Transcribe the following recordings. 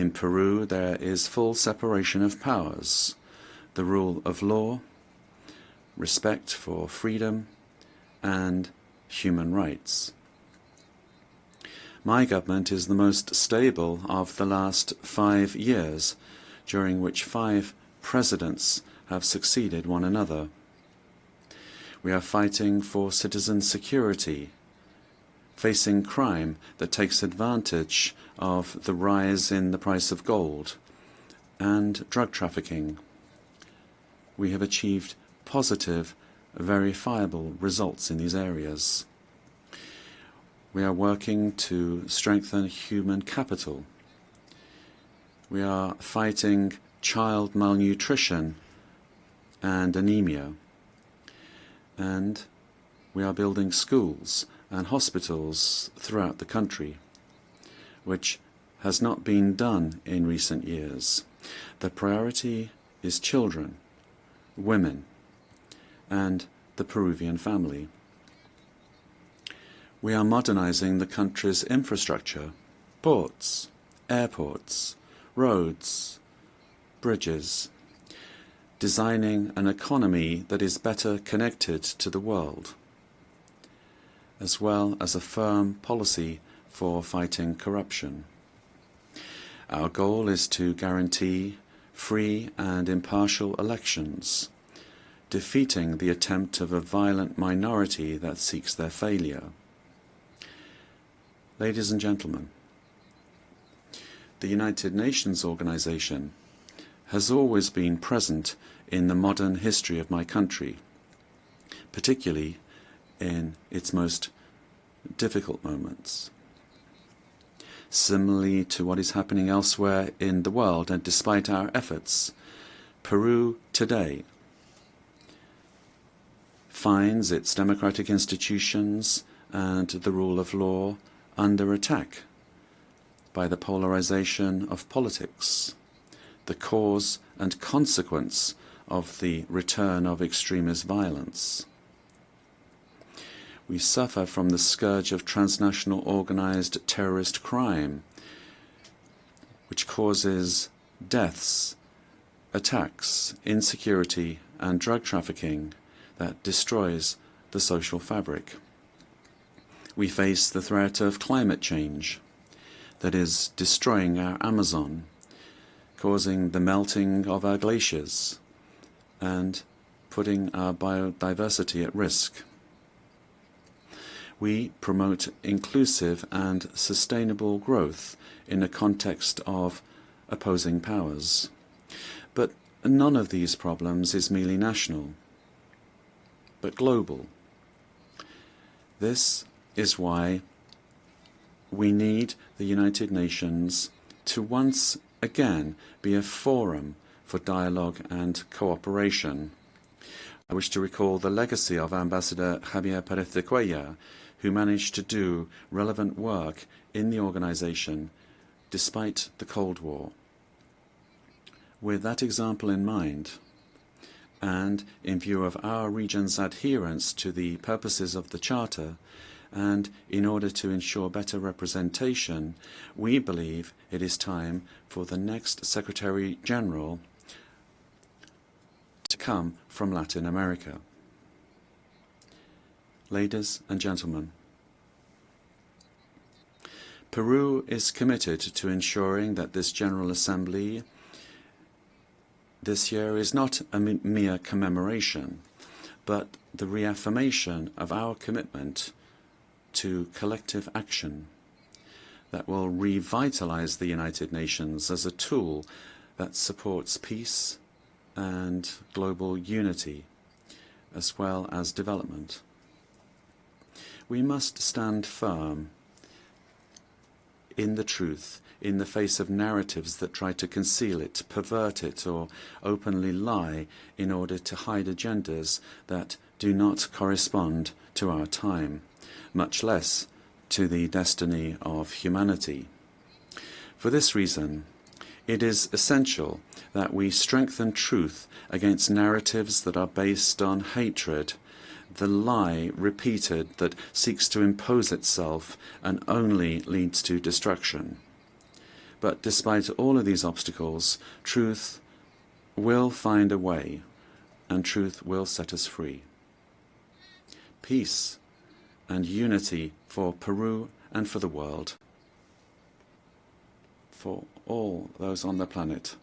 In Peru, there is full separation of powers, the rule of law, respect for freedom, and human rights. My government is the most stable of the last 5 years, during which 5 presidents have succeeded one another. We are fighting for citizen security, facing crime that takes advantage of the rise in the price of gold, and drug trafficking. We have achieved positive, verifiable results in these areas. We are working to strengthen human capital. We are fighting child malnutrition and anemia. And we are building schools and hospitals throughout the country, which has not been done in recent years. The priority is children, women, and the Peruvian family. We are modernizing the country's infrastructure, ports, airports, roads, bridges, designing an economy that is better connected to the world, as well as a firm policy for fighting corruption. Our goal is to guarantee free and impartial elections, defeating the attempt of a violent minority that seeks their failure. Ladies and gentlemen, the United Nations organization has always been present in the modern history of my country, particularly in its most difficult moments. Similarly to what is happening elsewhere in the world, and despite our efforts, Peru today finds its democratic institutions and the rule of law under attack by the polarization of politics, the cause and consequence of the return of extremist violence. We suffer from the scourge of transnational organized terrorist crime, which causes deaths, attacks, insecurity, and drug trafficking that destroys the social fabric. We face the threat of climate change that is destroying our Amazon, causing the melting of our glaciers, and putting our biodiversity at risk. We promote inclusive and sustainable growth in a context of opposing powers. But none of these problems is merely national, but global. This is why we need the United Nations to once again be a forum for dialogue and cooperation. I wish to recall the legacy of Ambassador Javier Pérez de Cuellar, who managed to do relevant work in the organization despite the Cold War. With that example in mind, and in view of our region's adherence to the purposes of the Charter, and in order to ensure better representation, we believe it is time for the next Secretary General to come from Latin America. Ladies and gentlemen, Peru is committed to ensuring that this General Assembly this year is not a mere commemoration, but the reaffirmation of our commitment to collective action that will revitalize the United Nations as a tool that supports peace and global unity, as well as development. We must stand firm in the truth in the face of narratives that try to conceal it, pervert it, or openly lie in order to hide agendas that do not correspond to our time, much less to the destiny of humanity. For this reason, it is essential that we strengthen truth against narratives that are based on hatred, the lie repeated that seeks to impose itself and only leads to destruction. But despite all of these obstacles, truth will find a way, and truth will set us free. Peace and unity for Peru and for the world, for all those on the planet.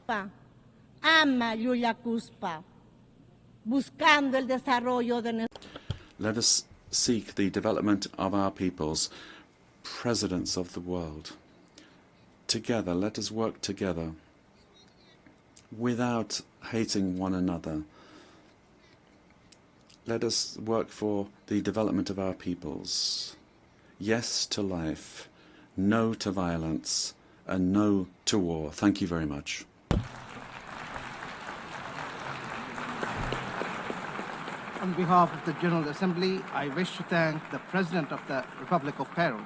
Ama Yuyacuspa, buscando el desarrollo de nuestro. Let us seek the development of our peoples, presidents of the world. Together, let us work together without hating one another. Let us work for the development of our peoples. Yes to life, no to violence, and no to war. Thank you very much. On behalf of the General Assembly, I wish to thank the President of the Republic of Peru.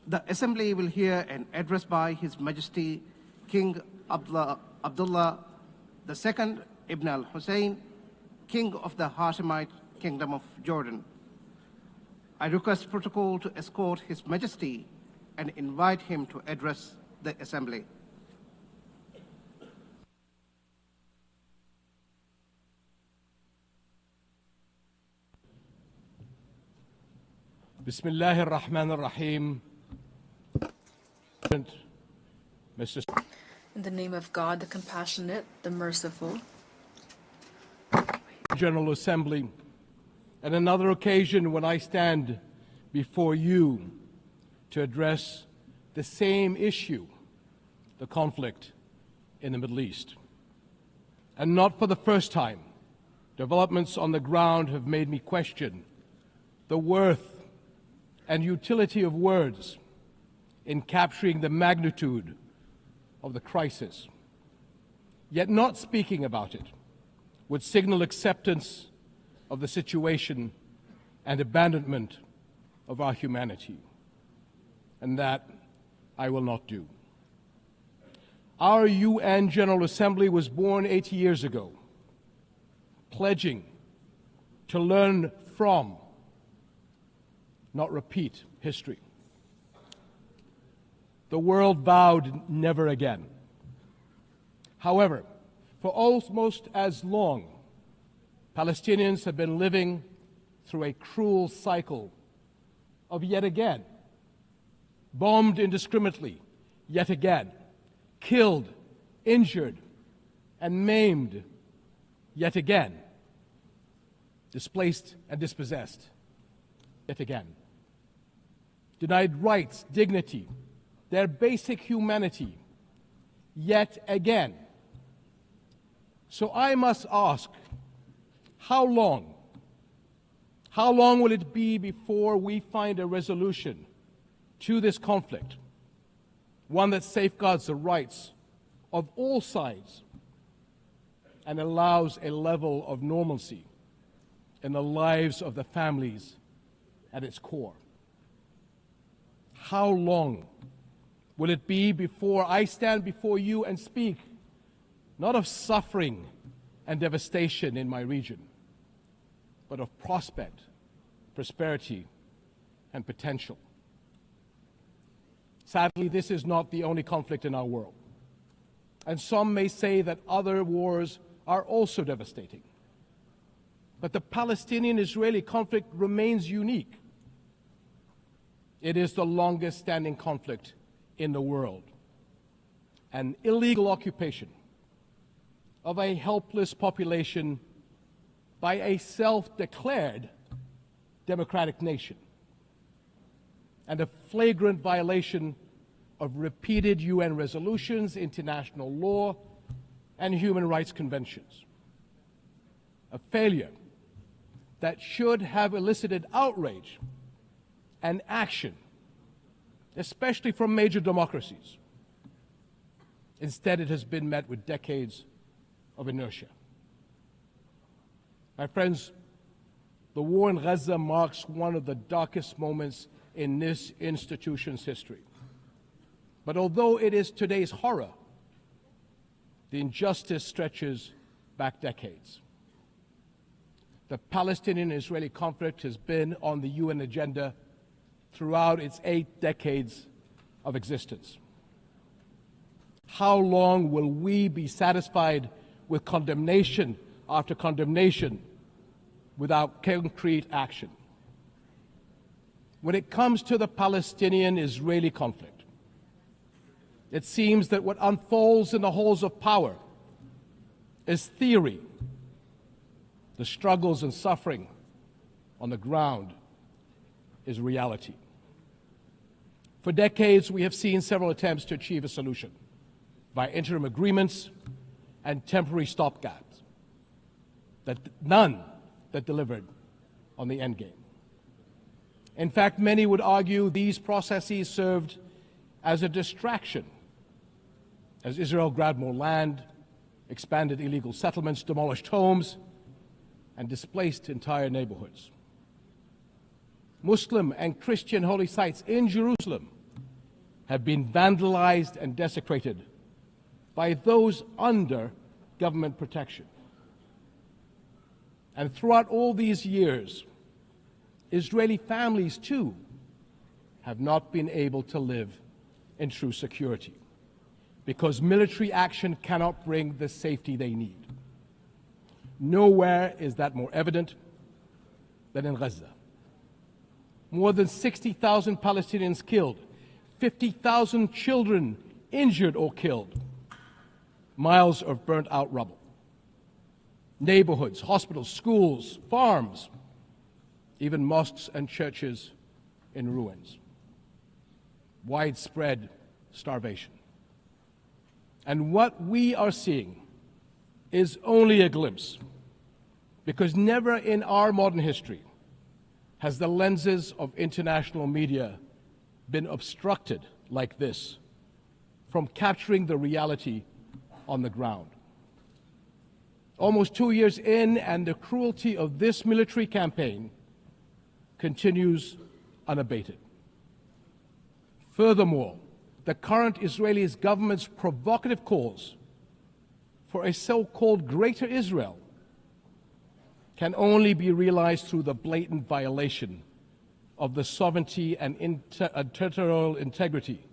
The Assembly will hear an address by His Majesty King Abdullah II Ibn al-Hussein, King of the Hashemite Kingdom of Jordan. I request protocol to escort His Majesty and invite him to address the Assembly. Bismillah ar-Rahman ar-Rahim. In the name of God, the compassionate, the merciful. General Assembly, at another occasion when I stand before you to address the same issue, the conflict in the Middle East. And not for the first time, developments on the ground have made me question the worth and utility of words in capturing the magnitude of the crisis. Yet not speaking about it would signal acceptance of the situation and abandonment of our humanity. And that I will not do. Our UN General Assembly was born 80 years ago, pledging to learn from, not repeat, history. The world vowed never again. However, for almost as long, Palestinians have been living through a cruel cycle of yet again, bombed indiscriminately, yet again, killed, injured, and maimed, yet again, displaced and dispossessed, yet again. Denied rights, dignity, their basic humanity, yet again. So I must ask, how long? How long will it be before we find a resolution to this conflict, one that safeguards the rights of all sides and allows a level of normalcy in the lives of the families at its core? How long will it be before I stand before you and speak not of suffering and devastation in my region, but of prospect, prosperity, and potential? Sadly, this is not the only conflict in our world. And some may say that other wars are also devastating. But the Palestinian-Israeli conflict remains unique. It is the longest standing conflict in the world. An illegal occupation of a helpless population by a self-declared democratic nation, and a flagrant violation of repeated UN resolutions, international law, and human rights conventions. A failure that should have elicited outrage and action, especially from major democracies. Instead, it has been met with decades of inertia. My friends, the war in Gaza marks one of the darkest moments in this institution's history. But although it is today's horror, the injustice stretches back decades. The Palestinian-Israeli conflict has been on the UN agenda throughout its 8 decades of existence. How long will we be satisfied with condemnation after condemnation without concrete action? When it comes to the Palestinian-Israeli conflict, it seems that what unfolds in the halls of power is theory. The struggles and suffering on the ground is reality. For decades, we have seen several attempts to achieve a solution by interim agreements and temporary stopgaps, none that delivered on the endgame. In fact, many would argue these processes served as a distraction as Israel grabbed more land, expanded illegal settlements, demolished homes, and displaced entire neighborhoods. Muslim and Christian holy sites in Jerusalem have been vandalized and desecrated by those under government protection. And throughout all these years, Israeli families, too, have not been able to live in true security because military action cannot bring the safety they need. Nowhere is that more evident than in Gaza. More than 60,000 Palestinians killed, 50,000 children injured or killed, miles of burnt-out rubble, neighborhoods, hospitals, schools, farms, even mosques and churches in ruins, widespread starvation. And what we are seeing is only a glimpse, because never in our modern history has the lenses of international media been obstructed like this from capturing the reality on the ground. Almost 2 years in, and the cruelty of this military campaign continues unabated. Furthermore, the current Israeli government's provocative calls for a so-called Greater Israel can only be realized through the blatant violation of the sovereignty and territorial integrity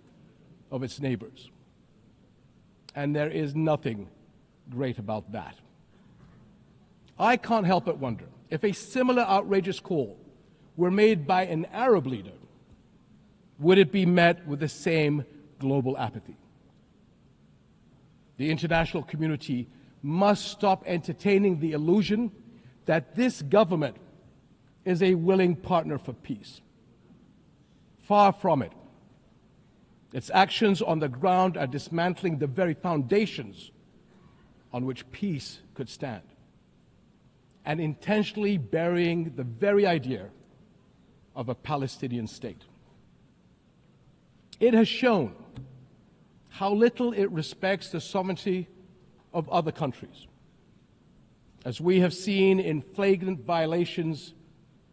of its neighbors. And there is nothing great about that. I can't help but wonder if a similar outrageous call were made by an Arab leader, would it be met with the same global apathy? The international community must stop entertaining the illusion that this government is a willing partner for peace. Far from it. Its actions on the ground are dismantling the very foundations on which peace could stand, and intentionally burying the very idea of a Palestinian state. It has shown how little it respects the sovereignty of other countries, as we have seen in flagrant violations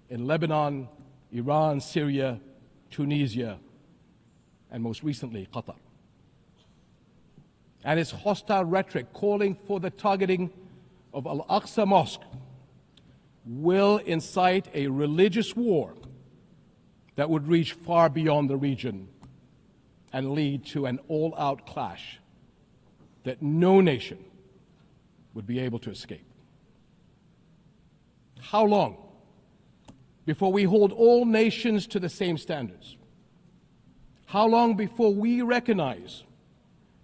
in Lebanon, Iran, Syria, Tunisia, and most recently, Qatar. And its hostile rhetoric calling for the targeting of Al-Aqsa Mosque will incite a religious war that would reach far beyond the region and lead to an all-out clash that no nation would be able to escape. How long before we hold all nations to the same standards? How long before we recognize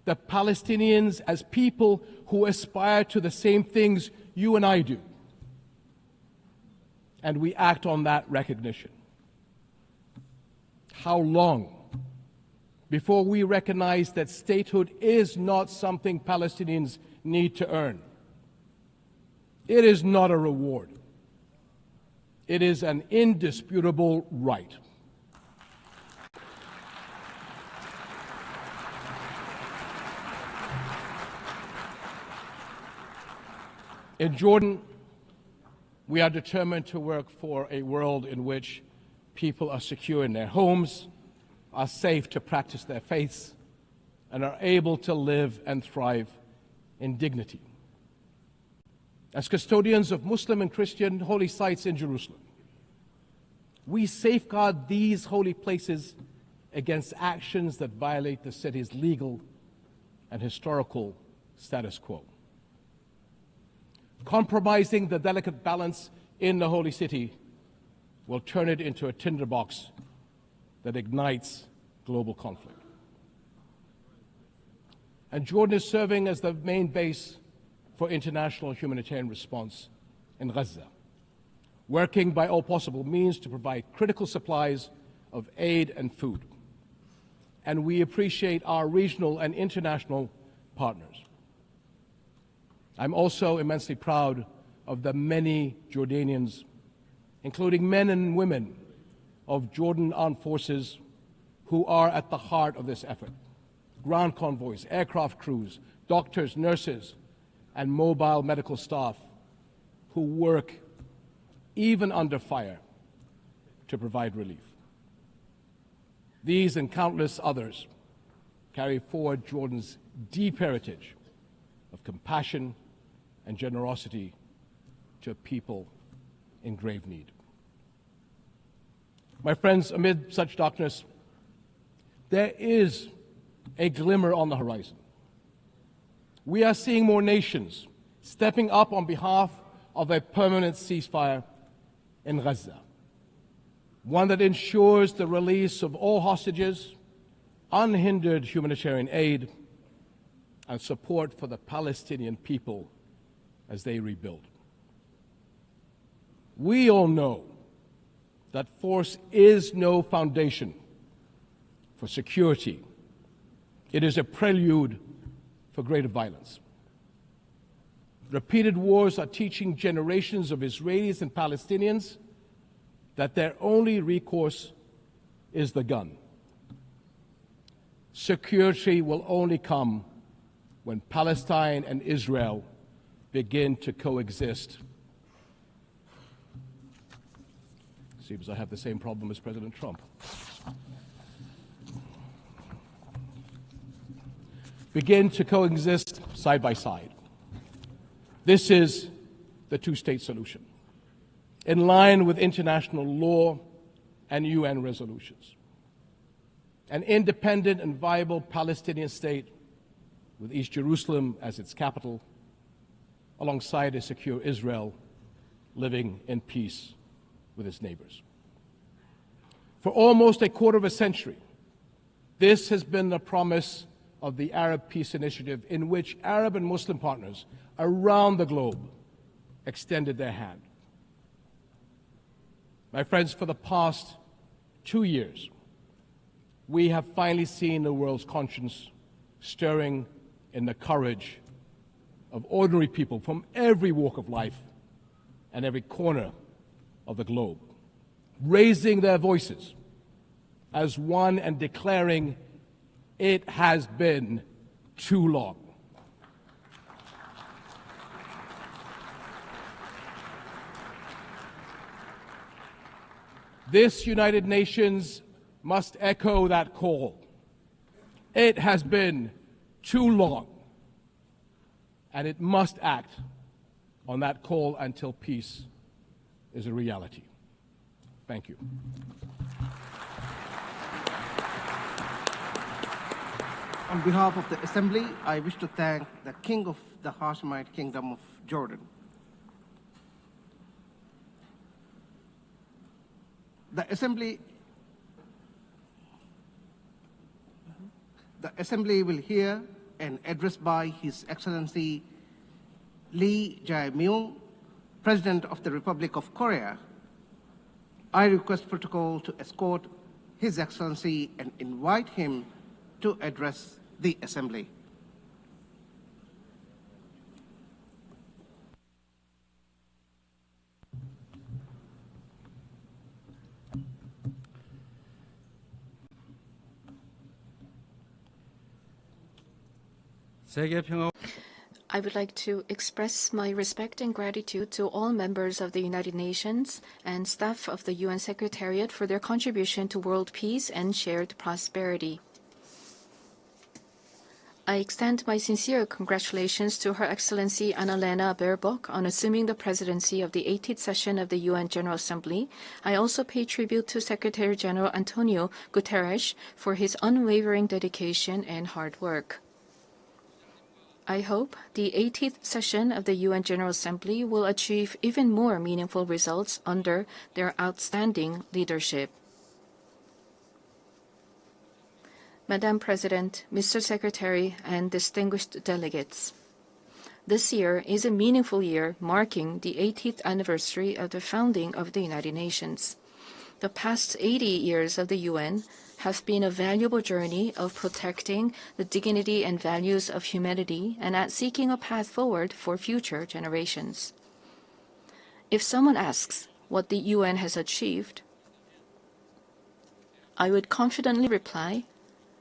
the Palestinians as people who aspire to the same things you and I do, and we act on that recognition? How long before we recognize that statehood is not something Palestinians need to earn? It is not a reward. It is an indisputable right. In Jordan, we are determined to work for a world in which people are secure in their homes, are safe to practice their faiths, and are able to live and thrive in dignity. as custodians of Muslim and Christian holy sites in Jerusalem, we safeguard these holy places against actions that violate the city's legal and historical status quo. Compromising the delicate balance in the holy city will turn it into a tinderbox that ignites global conflict. And Jordan is serving as the main base for international humanitarian response in Gaza, working by all possible means to provide critical supplies of aid and food. And we appreciate our regional and international partners. I'm also immensely proud of the many Jordanians, including men and women of Jordan Armed Forces, who are at the heart of this effort. Ground convoys, aircraft crews, doctors, nurses, and mobile medical staff who work even under fire to provide relief. These and countless others carry forward Jordan's deep heritage of compassion and generosity to a people in grave need. My friends, amid such darkness, there is a glimmer on the horizon. We are seeing more nations stepping up on behalf of a permanent ceasefire in Gaza, one that ensures the release of all hostages, unhindered humanitarian aid, and support for the Palestinian people as they rebuild. We all know that force is no foundation for security. It is a prelude for greater violence. Repeated wars are teaching generations of Israelis and Palestinians that their only recourse is the gun. Security will only come when Palestine and Israel begin to coexist. Seems I have the same problem as President Trump. Begin to coexist side by side. This is the two-state solution, in line with international law and UN resolutions. An independent and viable Palestinian state with East Jerusalem as its capital, alongside a secure Israel living in peace with its neighbors. For almost a quarter of a century, this has been the promise of the Arab Peace Initiative, in which Arab and Muslim partners around the globe extended their hand. My friends, for the past 2 years, we have finally seen the world's conscience stirring in the courage of ordinary people from every walk of life and every corner of the globe, raising their voices as one and declaring, it has been too long. This United Nations must echo that call. It has been too long, and it must act on that call until peace is a reality. Thank you. On behalf of the Assembly, I wish to thank the King of the Hashemite Kingdom of Jordan. The Assembly will hear an address by His Excellency Lee Jae-myung, President of the Republic of Korea. I request protocol to escort His Excellency and invite him to address the Assembly. I would like to express my respect and gratitude to all members of the United Nations and staff of the UN Secretariat for their contribution to world peace and shared prosperity. I extend my sincere congratulations to Her Excellency Annalena Baerbock on assuming the presidency of the 80th session of the UN General Assembly. I also pay tribute to Secretary General Antonio Guterres for his unwavering dedication and hard work. I hope the 80th session of the UN General Assembly will achieve even more meaningful results under their outstanding leadership. Madam President, Mr. Secretary, and distinguished delegates, this year is a meaningful year marking the 80th anniversary of the founding of the United Nations. The past 80 years of the UN have been a valuable journey of protecting the dignity and values of humanity and at seeking a path forward for future generations. If someone asks what the UN has achieved, I would confidently reply,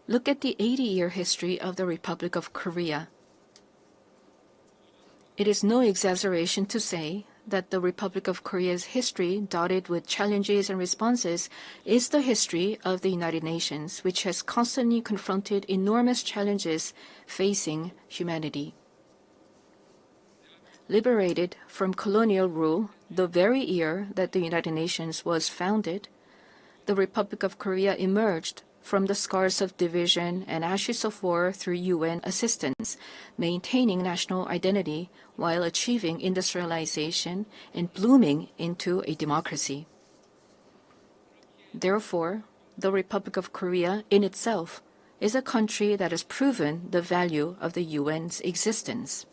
look at the 80-year history of the Republic of Korea. It is no exaggeration to say that the Republic of Korea's history, dotted with challenges and responses, is the history of the United Nations, which has constantly confronted enormous challenges facing humanity. Liberated from colonial rule the very year that the United Nations was founded, the Republic of Korea emerged from the scars of division and ashes of war through UN assistance, maintaining national identity while achieving industrialization and blooming into a democracy. Therefore, the Republic of Korea in itself is a country that has proven the value of the UN's existence.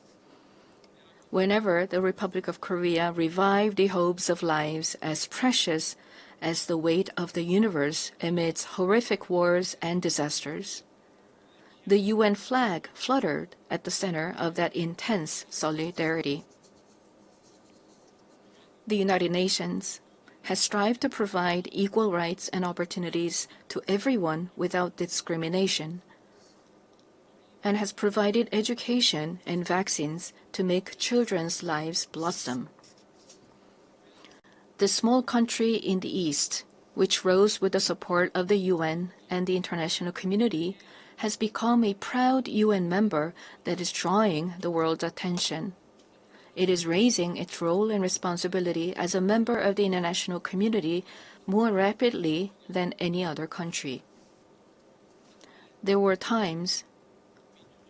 Whenever the Republic of Korea revived the hopes of lives as precious as the weight of the universe amidst horrific wars and disasters, the UN flag fluttered at the center of that intense solidarity. The United Nations has strived to provide equal rights and opportunities to everyone without discrimination, and has provided education and vaccines to make children's lives blossom. The small country in the East, which rose with the support of the UN and the international community, has become a proud UN member that is drawing the world's attention. It is raising its role and responsibility as a member of the international community more rapidly than any other country. There were times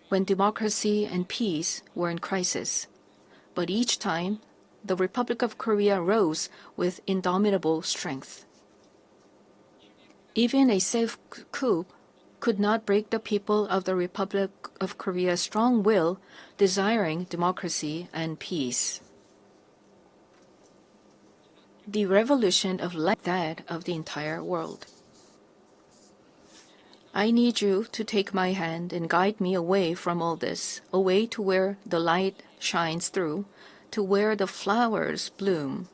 when democracy and peace were in crisis, but each time the Republic of Korea rose with indomitable strength. Even a safe coup could not break the people of the Republic of Korea's strong will, desiring democracy and peace. The revolution of like that of the entire world. I need you to take my hand and guide me away from all this, away to where the light shines through, to where the flowers bloom.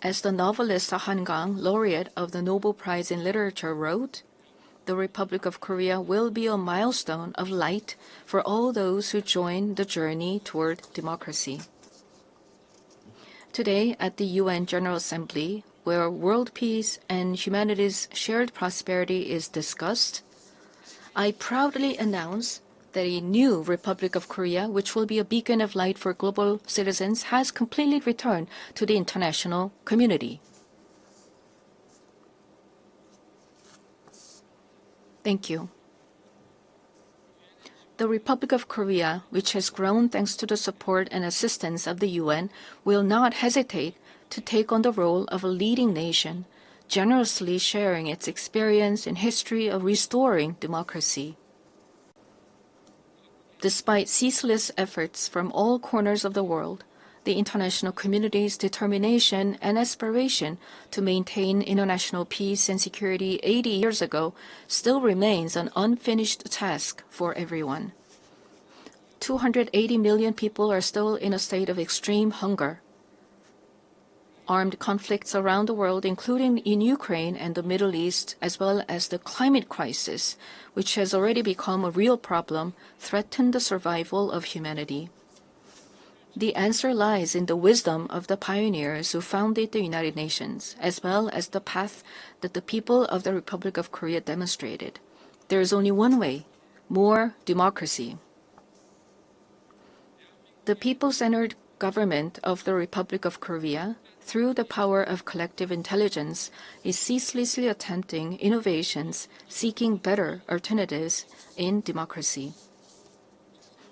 As the novelist Han Gang, laureate of the Nobel Prize in Literature, wrote, the Republic of Korea will be a milestone of light for all those who join the journey toward democracy. Today, at the UN General Assembly, where world peace and humanity's shared prosperity is discussed, I proudly announce that a new Republic of Korea, which will be a beacon of light for global citizens, has completely returned to the international community. Thank you. The Republic of Korea, which has grown thanks to the support and assistance of the UN, will not hesitate to take on the role of a leading nation, generously sharing its experience and history of restoring democracy. Despite ceaseless efforts from all corners of the world, the international community's determination and aspiration to maintain international peace and security 80 years ago still remains an unfinished task for everyone. 280 million people are still in a state of extreme hunger. Armed conflicts around the world, including in Ukraine and the Middle East, as well as the climate crisis, which has already become a real problem, threaten the survival of humanity. The answer lies in the wisdom of the pioneers who founded the United Nations, as well as the path that the people of the Republic of Korea demonstrated. There is only one way: more democracy. The people-centered government of the Republic of Korea, through the power of collective intelligence, is ceaselessly attempting innovations, seeking better alternatives in democracy.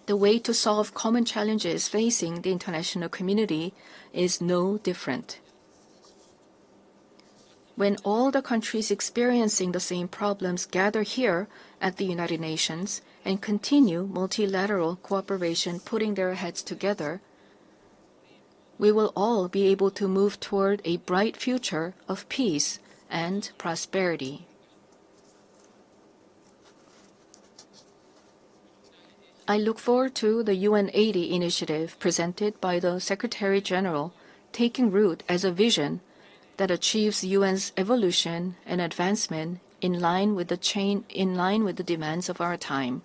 The way to solve common challenges facing the international community is no different. When all the countries experiencing the same problems gather here at the United Nations and continue multilateral cooperation, putting their heads together, we will all be able to move toward a bright future of peace and prosperity. I look forward to the UN 80 initiative presented by the Secretary General taking root as a vision that achieves UN's evolution and advancement in line with the demands of our time.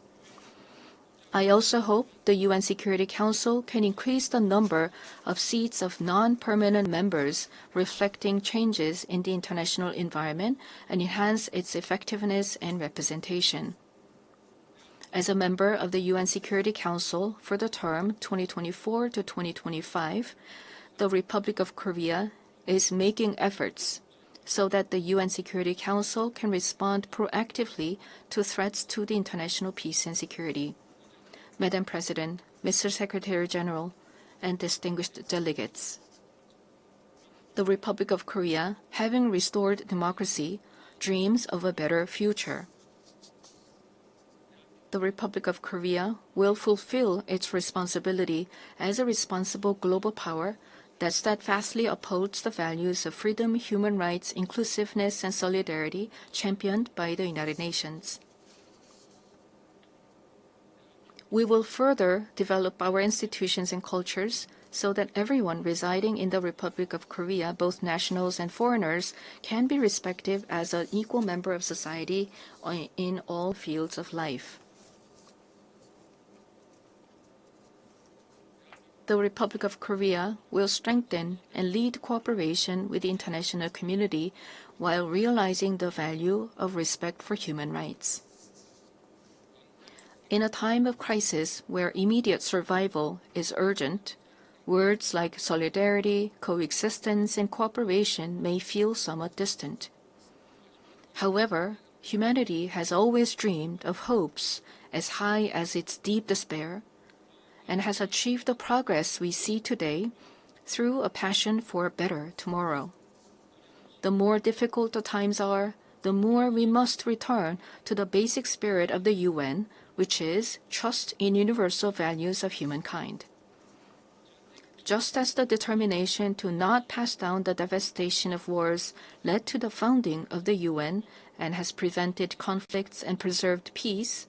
I also hope the UN Security Council can increase the number of seats of non-permanent members reflecting changes in the international environment and enhance its effectiveness and representation. As a member of the UN Security Council for the term 2024 to 2025, the Republic of Korea is making efforts so that the UN Security Council can respond proactively to threats to the international peace and security. Madam President, Mr. Secretary General, and distinguished delegates, the Republic of Korea, having restored democracy, dreams of a better future. The Republic of Korea will fulfill its responsibility as a responsible global power that steadfastly upholds the values of freedom, human rights, inclusiveness, and solidarity championed by the United Nations. We will further develop our institutions and cultures so that everyone residing in the Republic of Korea, both nationals and foreigners, can be respected as an equal member of society in all fields of life. The Republic of Korea will strengthen and lead cooperation with the international community while realizing the value of respect for human rights. In a time of crisis where immediate survival is urgent, words like solidarity, coexistence, and cooperation may feel somewhat distant. However, humanity has always dreamed of hopes as high as its deep despair, and has achieved the progress we see today through a passion for a better tomorrow. The more difficult the times are, the more we must return to the basic spirit of the UN, which is trust in universal values of humankind. Just as the determination to not pass down the devastation of wars led to the founding of the UN and has prevented conflicts and preserved peace,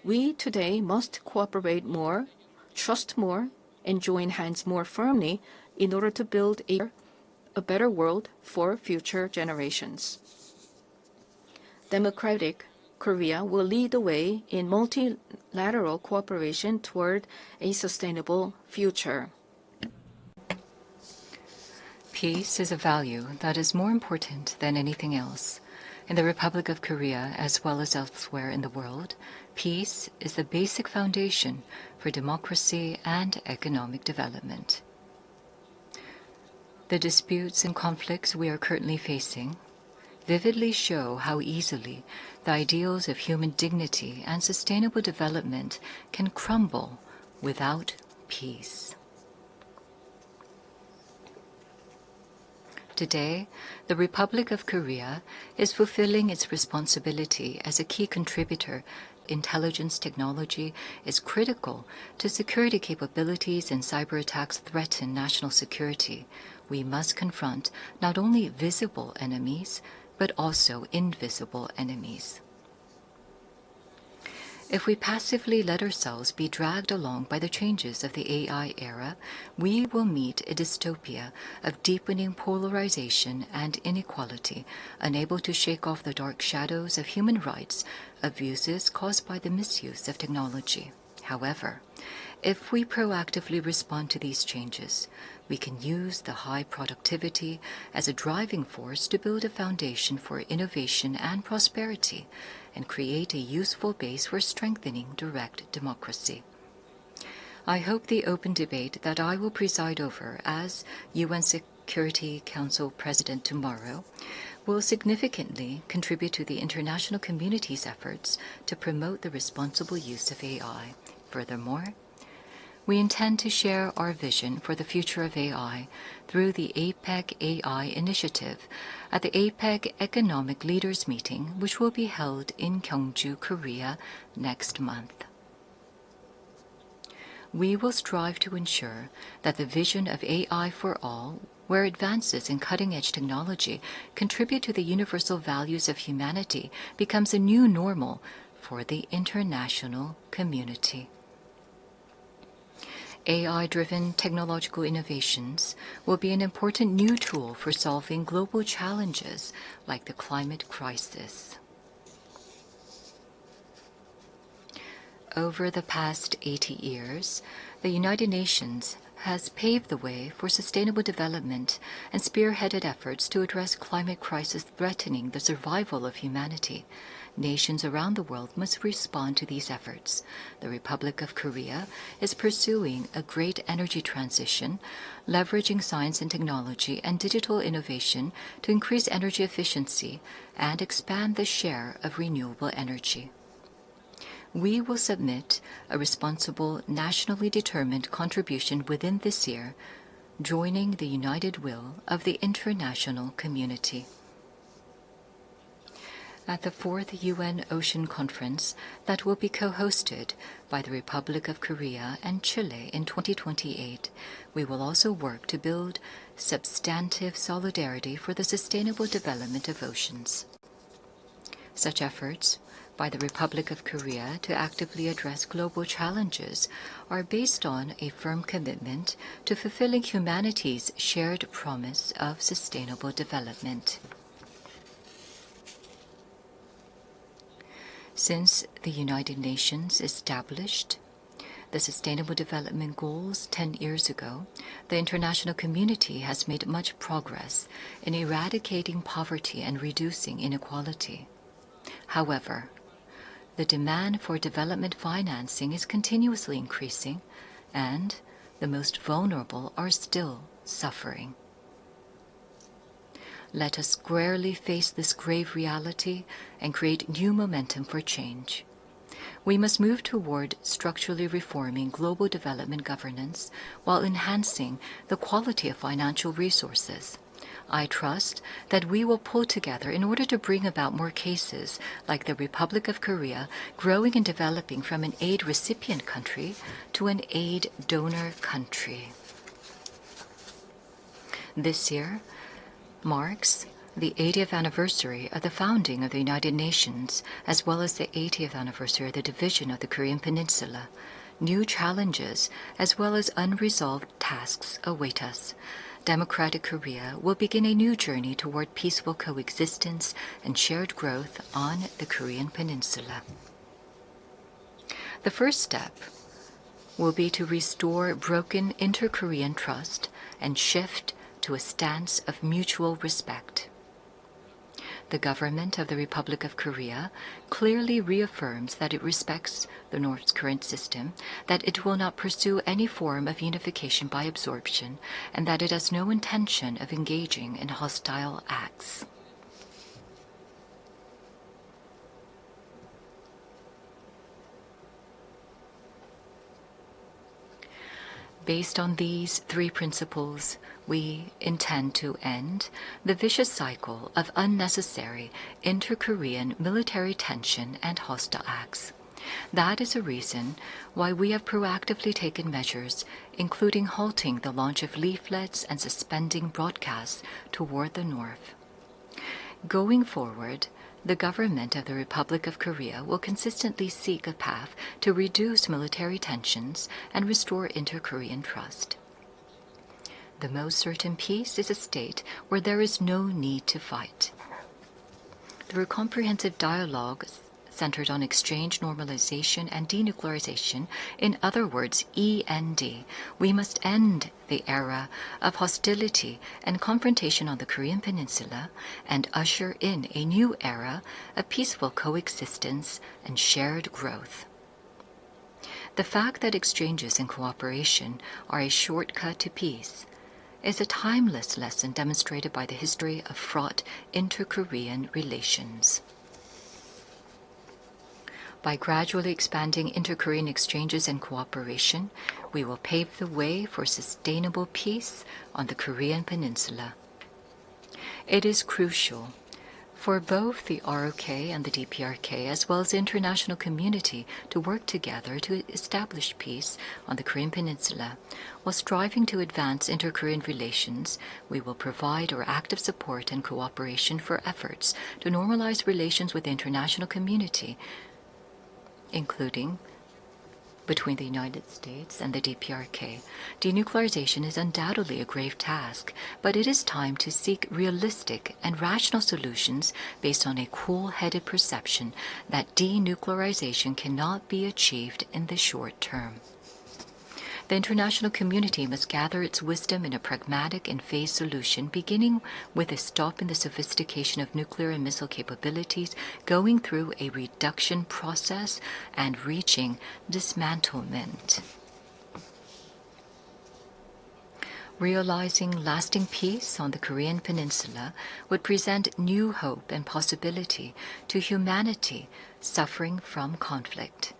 we today must cooperate more, trust more, and join hands more firmly in order to build a better world for future generations. Democratic Korea will lead the way in multilateral cooperation toward a sustainable future. Peace is a value that is more important than anything else. In the Republic of Korea, as well as elsewhere in the world, peace is the basic foundation for democracy and economic development. The disputes and conflicts we are currently facing vividly show how easily the ideals of human dignity and sustainable development can crumble without peace. Today, the Republic of Korea is fulfilling its responsibility as a key contributor. Intelligence technology is critical to security capabilities, and cyber attacks threaten national security. We must confront not only visible enemies, but also invisible enemies. If we passively let ourselves be dragged along by the changes of the AI era, we will meet a dystopia of deepening polarization and inequality, unable to shake off the dark shadows of human rights abuses caused by the misuse of technology. However, if we proactively respond to these changes, we can use the high productivity as a driving force to build a foundation for innovation and prosperity, and create a useful base for strengthening direct democracy. I hope the open debate that I will preside over as UN Security Council President tomorrow will significantly contribute to the international community's efforts to promote the responsible use of AI. Furthermore, we intend to share our vision for the future of AI through the APEC AI initiative at the APEC Economic Leaders Meeting, which will be held in Gyeongju, Korea next month. We will strive to ensure that the vision of AI for all, where advances in cutting-edge technology contribute to the universal values of humanity, becomes a new normal for the international community. AI-driven technological innovations will be an important new tool for solving global challenges like the climate crisis. Over the past 80 years, the United Nations has paved the way for sustainable development and spearheaded efforts to address climate crisis threatening the survival of humanity. Nations around the world must respond to these efforts. The Republic of Korea is pursuing a great energy transition, leveraging science and technology and digital innovation to increase energy efficiency and expand the share of renewable energy. We will submit a responsible, nationally determined contribution within this year, joining the united will of the international community. At the 4th UN Ocean Conference that will be co-hosted by the Republic of Korea and Chile in 2028, we will also work to build substantive solidarity for the sustainable development of oceans. Such efforts by the Republic of Korea to actively address global challenges are based on a firm commitment to fulfilling humanity's shared promise of sustainable development. Since the United Nations established the Sustainable Development Goals 10 years ago, the international community has made much progress in eradicating poverty and reducing inequality. However, the demand for development financing is continuously increasing, and the most vulnerable are still suffering. Let us squarely face this grave reality and create new momentum for change. We must move toward structurally reforming global development governance while enhancing the quality of financial resources. I trust that we will pull together in order to bring about more cases like the Republic of Korea growing and developing from an aid recipient country to an aid donor country. This year marks the 80th anniversary of the founding of the United Nations, as well as the 80th anniversary of the division of the Korean Peninsula. New challenges, as well as unresolved tasks, await us. Democratic Korea will begin a new journey toward peaceful coexistence and shared growth on the Korean Peninsula. The first step will be to restore broken inter-Korean trust and shift to a stance of mutual respect. The government of the Republic of Korea clearly reaffirms that it respects the North's current system, that it will not pursue any form of unification by absorption, and that it has no intention of engaging in hostile acts. Based on these three principles, we intend to end the vicious cycle of unnecessary inter-Korean military tension and hostile acts. That is a reason why we have proactively taken measures, including halting the launch of leaflets and suspending broadcasts toward the North. Going forward, the government of the Republic of Korea will consistently seek a path to reduce military tensions and restore inter-Korean trust. The most certain peace is a state where there is no need to fight. Through comprehensive dialogue centered on exchange, normalization, and denuclearization, in other words, END, we must end the era of hostility and confrontation on the Korean Peninsula and usher in a new era of peaceful coexistence and shared growth. The fact that exchanges and cooperation are a shortcut to peace is a timeless lesson demonstrated by the history of fraught inter-Korean relations. By gradually expanding inter-Korean exchanges and cooperation, we will pave the way for sustainable peace on the Korean Peninsula. It is crucial for both the ROK and the DPRK, as well as the international community, to work together to establish peace on the Korean Peninsula. While striving to advance inter-Korean relations, we will provide our active support and cooperation for efforts to normalize relations with the international community, including between the United States and the DPRK. Denuclearization is undoubtedly a grave task, but it is time to seek realistic and rational solutions based on a cool-headed perception that denuclearization cannot be achieved in the short term. The international community must gather its wisdom in a pragmatic and phased solution, beginning with a stop in the sophistication of nuclear and missile capabilities, going through a reduction process, and reaching dismantlement. Realizing lasting peace on the Korean Peninsula would present new hope and possibility to humanity suffering from conflict.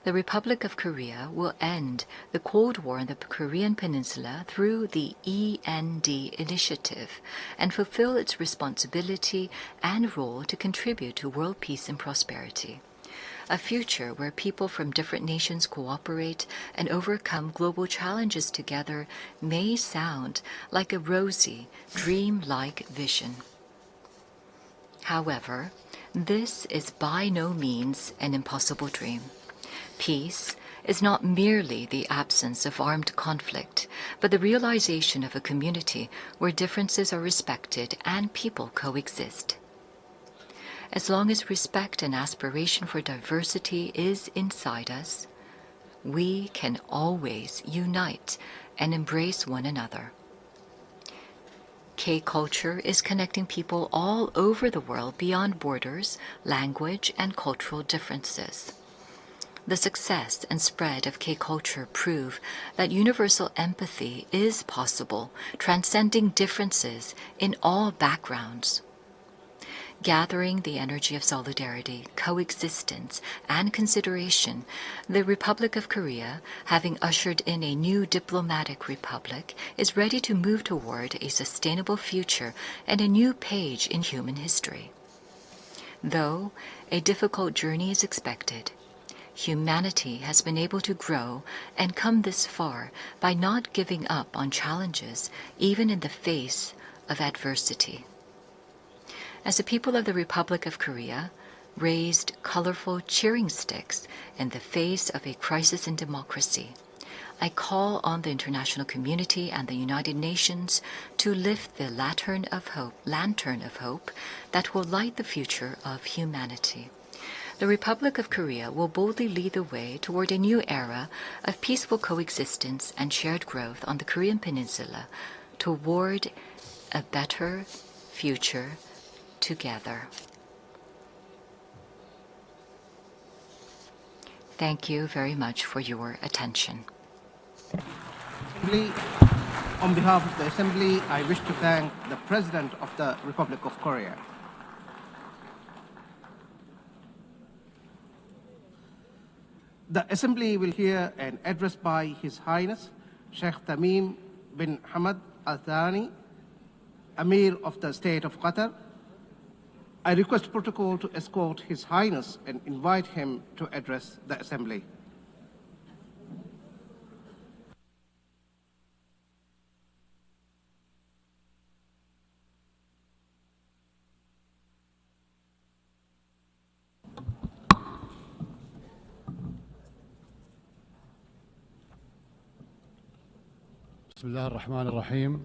The Republic of Korea will end the Cold War on the Korean Peninsula through the END initiative and fulfill its responsibility and role to contribute to world peace and prosperity. A future where people from different nations cooperate and overcome global challenges together may sound like a rosy, dream-like vision. However, this is by no means an impossible dream. Peace is not merely the absence of armed conflict, but the realization of a community where differences are respected and people coexist. As long as respect and aspiration for diversity is inside us, we can always unite and embrace one another. K-culture is connecting people all over the world beyond borders, language, and cultural differences. The success and spread of K-culture prove that universal empathy is possible, transcending differences in all backgrounds. Gathering the energy of solidarity, coexistence, and consideration, the Republic of Korea, having ushered in a new diplomatic republic, is ready to move toward a sustainable future and a new page in human history. Though a difficult journey is expected, humanity has been able to grow and come this far by not giving up on challenges, even in the face of adversity. As the people of the Republic of Korea raised colorful cheering sticks in the face of a crisis in democracy, I call on the international community and the United Nations to lift the lantern of hope that will light the future of humanity. The Republic of Korea will boldly lead the way toward a new era of peaceful coexistence and shared growth on the Korean Peninsula, toward a better future together. Thank you very much for your attention. On behalf of the Assembly, I wish to thank the President of the Republic of Korea. The Assembly will hear an address by His Highness Sheikh Tamim bin Hamad Al Thani, Amir of the State of Qatar. I request protocol to escort His Highness and invite him to address the Assembly. بسم الله الرحمن الرحيم.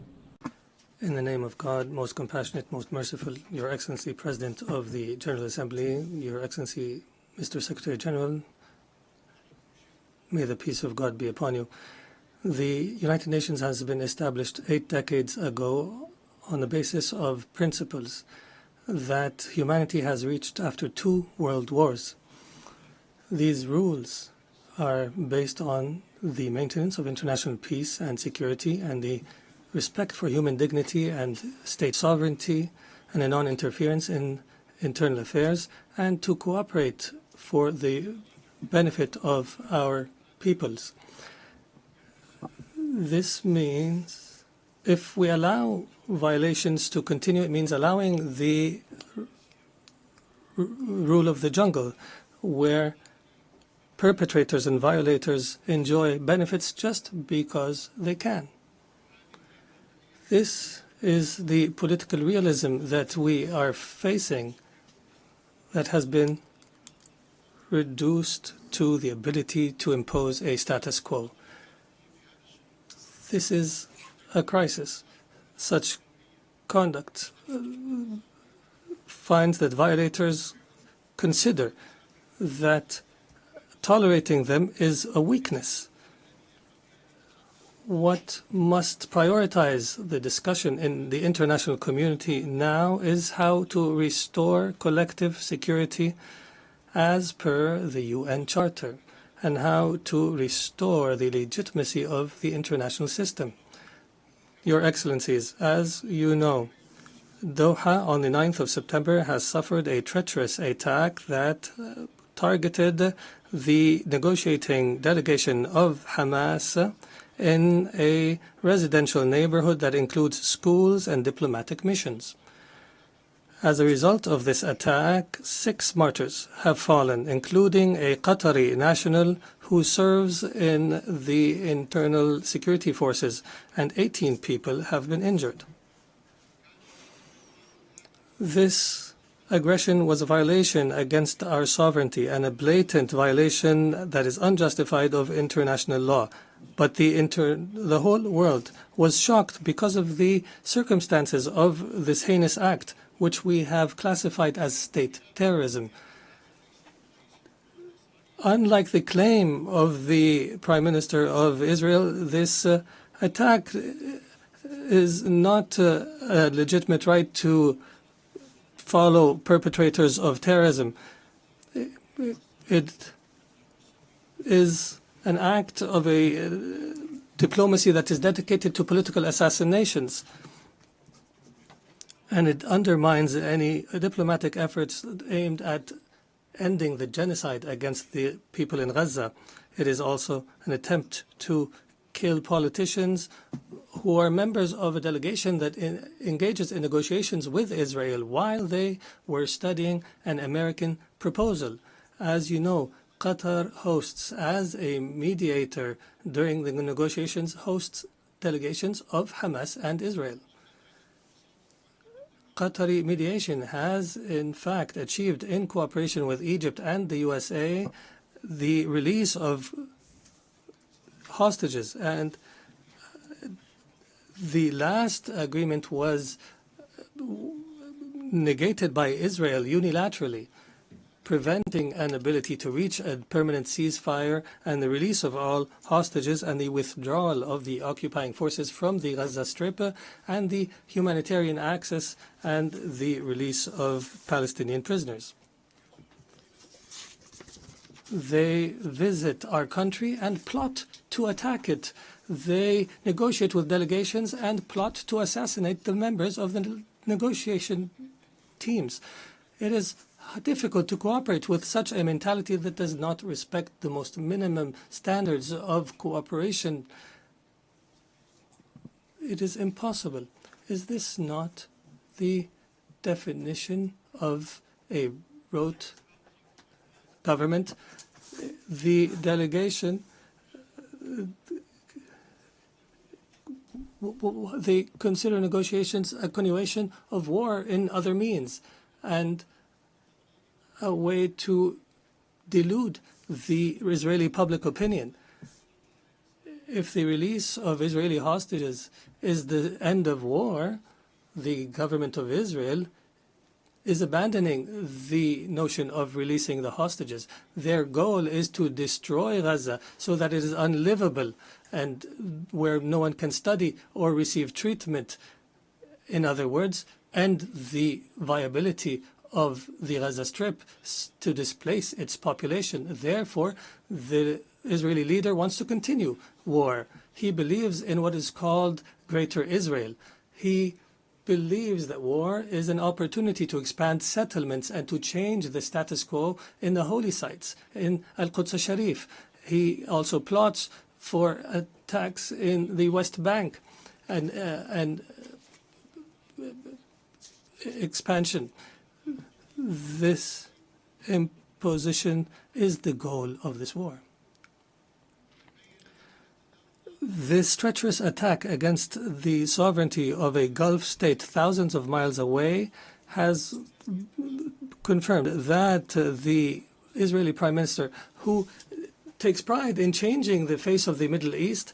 In the name of God, most compassionate, most merciful, Your Excellency, President of the General Assembly, Your Excellency, Mr. Secretary General, may the peace of God be upon you. The United Nations has been established 8 decades ago on the basis of principles that humanity has reached after 2 world wars. These rules are based on the maintenance of international peace and security and the respect for human dignity and state sovereignty and a non-interference in internal affairs, and to cooperate for the benefit of our peoples. This means if we allow violations to continue, it means allowing the rule of the jungle, where perpetrators and violators enjoy benefits just because they can. This is the political realism that we are facing, that has been reduced to the ability to impose a status quo. This is a crisis. Such conduct finds that violators consider that tolerating them is a weakness. What must prioritize the discussion in the international community now is how to restore collective security as per the UN Charter, and how to restore the legitimacy of the international system. Your Excellencies, as you know, Doha on the 9th of September has suffered a treacherous attack that targeted the negotiating delegation of Hamas in a residential neighborhood that includes schools and diplomatic missions. As a result of this attack, 6 martyrs have fallen, including a Qatari national who serves in the internal security forces, and 18 people have been injured. This aggression was a violation against our sovereignty and a blatant violation that is unjustified of international law. But the whole world was shocked because of the circumstances of this heinous act, which we have classified as state terrorism. Unlike the claim of the Prime Minister of Israel, this attack is not a legitimate right to follow perpetrators of terrorism. It is an act of a diplomacy that is dedicated to political assassinations, and it undermines any diplomatic efforts aimed at ending the genocide against the people in Gaza. It is also an attempt to kill politicians who are members of a delegation that engages in negotiations with Israel while they were studying an American proposal. As you know, Qatar hosts, as a mediator during the negotiations, hosts delegations of Hamas and Israel. Qatari mediation has, in fact, achieved, in cooperation with Egypt and the USA, the release of hostages. And the last agreement was negated by Israel unilaterally, preventing an ability to reach a permanent ceasefire and the release of all hostages and the withdrawal of the occupying forces from the Gaza Strip and the humanitarian access and the release of Palestinian prisoners. They visit our country and plot to attack it. They negotiate with delegations and plot to assassinate the members of the negotiation teams. It is difficult to cooperate with such a mentality that does not respect the most minimum standards of cooperation. It is impossible. Is this not the definition of a rote government? The delegation, they consider negotiations a continuation of war in other means and a way to delude the Israeli public opinion. If the release of Israeli hostages is the end of war, the government of Israel is abandoning the notion of releasing the hostages. Their goal is to destroy Gaza so that it is unlivable and where no one can study or receive treatment. In other words, and the viability of the Gaza Strip to displace its population. Therefore, the Israeli leader wants to continue war. He believes in what is called Greater Israel. He believes that war is an opportunity to expand settlements and to change the status quo in the holy sites, in Al-Quds al-Sharif. He also plots for attacks in the West Bank and expansion. This imposition is the goal of this war. This treacherous attack against the sovereignty of a Gulf state thousands of miles away has confirmed that the Israeli Prime Minister, who takes pride in changing the face of the Middle East,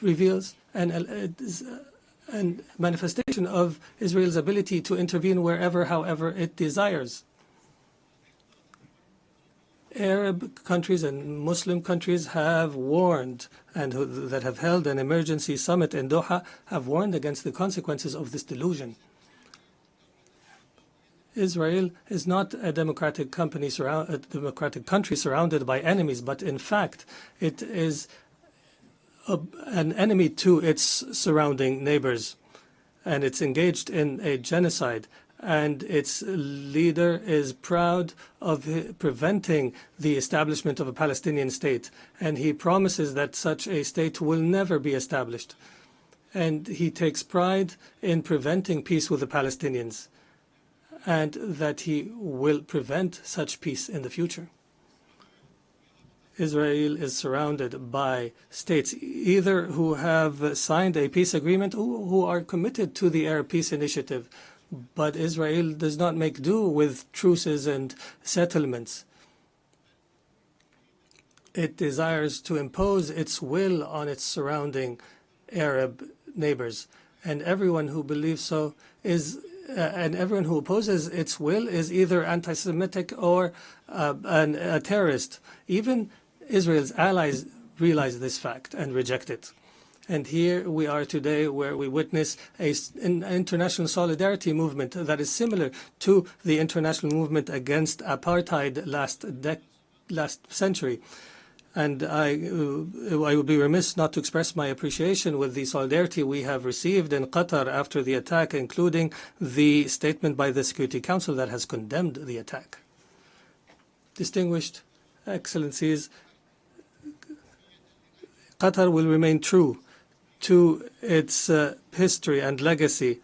reveals an manifestation of Israel's ability to intervene wherever, however it desires. Arab countries and Muslim countries have warned, and that have held an emergency summit in Doha, have warned against the consequences of this delusion. Israel is not a democratic country surrounded by enemies, but in fact, it is an enemy to its surrounding neighbors, and it's engaged in a genocide. And its leader is proud of preventing the establishment of a Palestinian state. And he promises that such a state will never be established. And he takes pride in preventing peace with the Palestinians, and that he will prevent such peace in the future. Israel is surrounded by states either who have signed a peace agreement or who are committed to the Arab Peace Initiative. But Israel does not make do with truces and settlements. It desires to impose its will on its surrounding Arab neighbors. And everyone who believes so is, and everyone who opposes its will is either anti-Semitic or a terrorist. Even Israel's allies realize this fact and reject it. And here we are today, where we witness an international solidarity movement that is similar to the international movement against apartheid last century. And I would be remiss not to express my appreciation with the solidarity we have received in Qatar after the attack, including the statement by the Security Council that has condemned the attack. Distinguished Excellencies, Qatar will remain true to its history and legacy,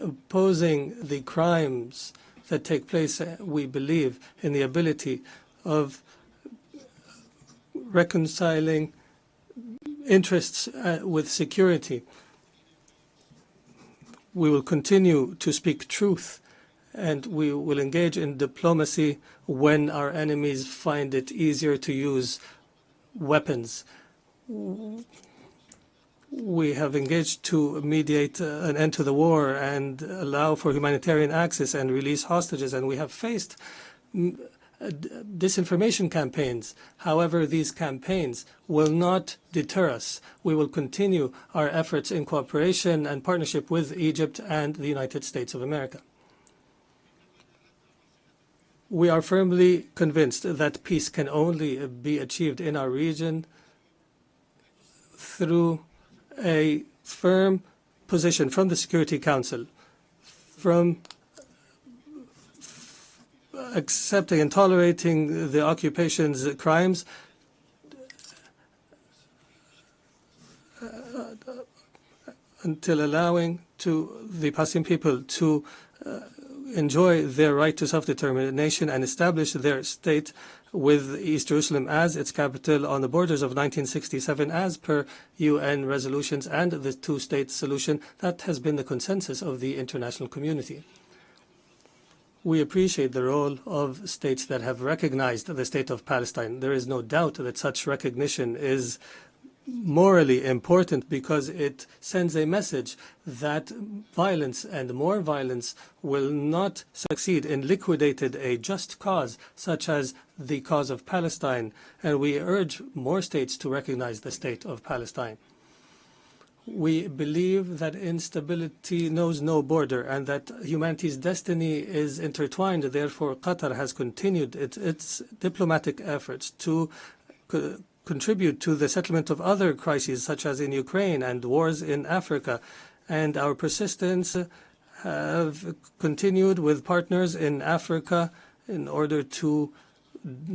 opposing the crimes that take place. We believe in the ability of reconciling interests with security. We will continue to speak truth, and we will engage in diplomacy when our enemies find it easier to use weapons. We have engaged to mediate an end to the war and allow for humanitarian access and release hostages, and we have faced disinformation campaigns. However, these campaigns will not deter us. We will continue our efforts in cooperation and partnership with Egypt and the United States of America. We are firmly convinced that peace can only be achieved in our region through a firm position from the Security Council, from accepting and tolerating the occupation's crimes, until allowing to the Palestinian people to enjoy their right to self-determination and establish their state with East Jerusalem as its capital on the borders of 1967 as per UN resolutions and the two-state solution that has been the consensus of the international community. We appreciate the role of states that have recognized the state of Palestine. There is no doubt that such recognition is morally important because it sends a message that violence and more violence will not succeed in liquidating a just cause, such as the cause of Palestine, and we urge more states to recognize the state of Palestine. We believe that instability knows no border and that humanity's destiny is intertwined. Therefore, Qatar has continued its diplomatic efforts to contribute to the settlement of other crises, such as in Ukraine and wars in Africa. And our persistence have continued with partners in Africa in order to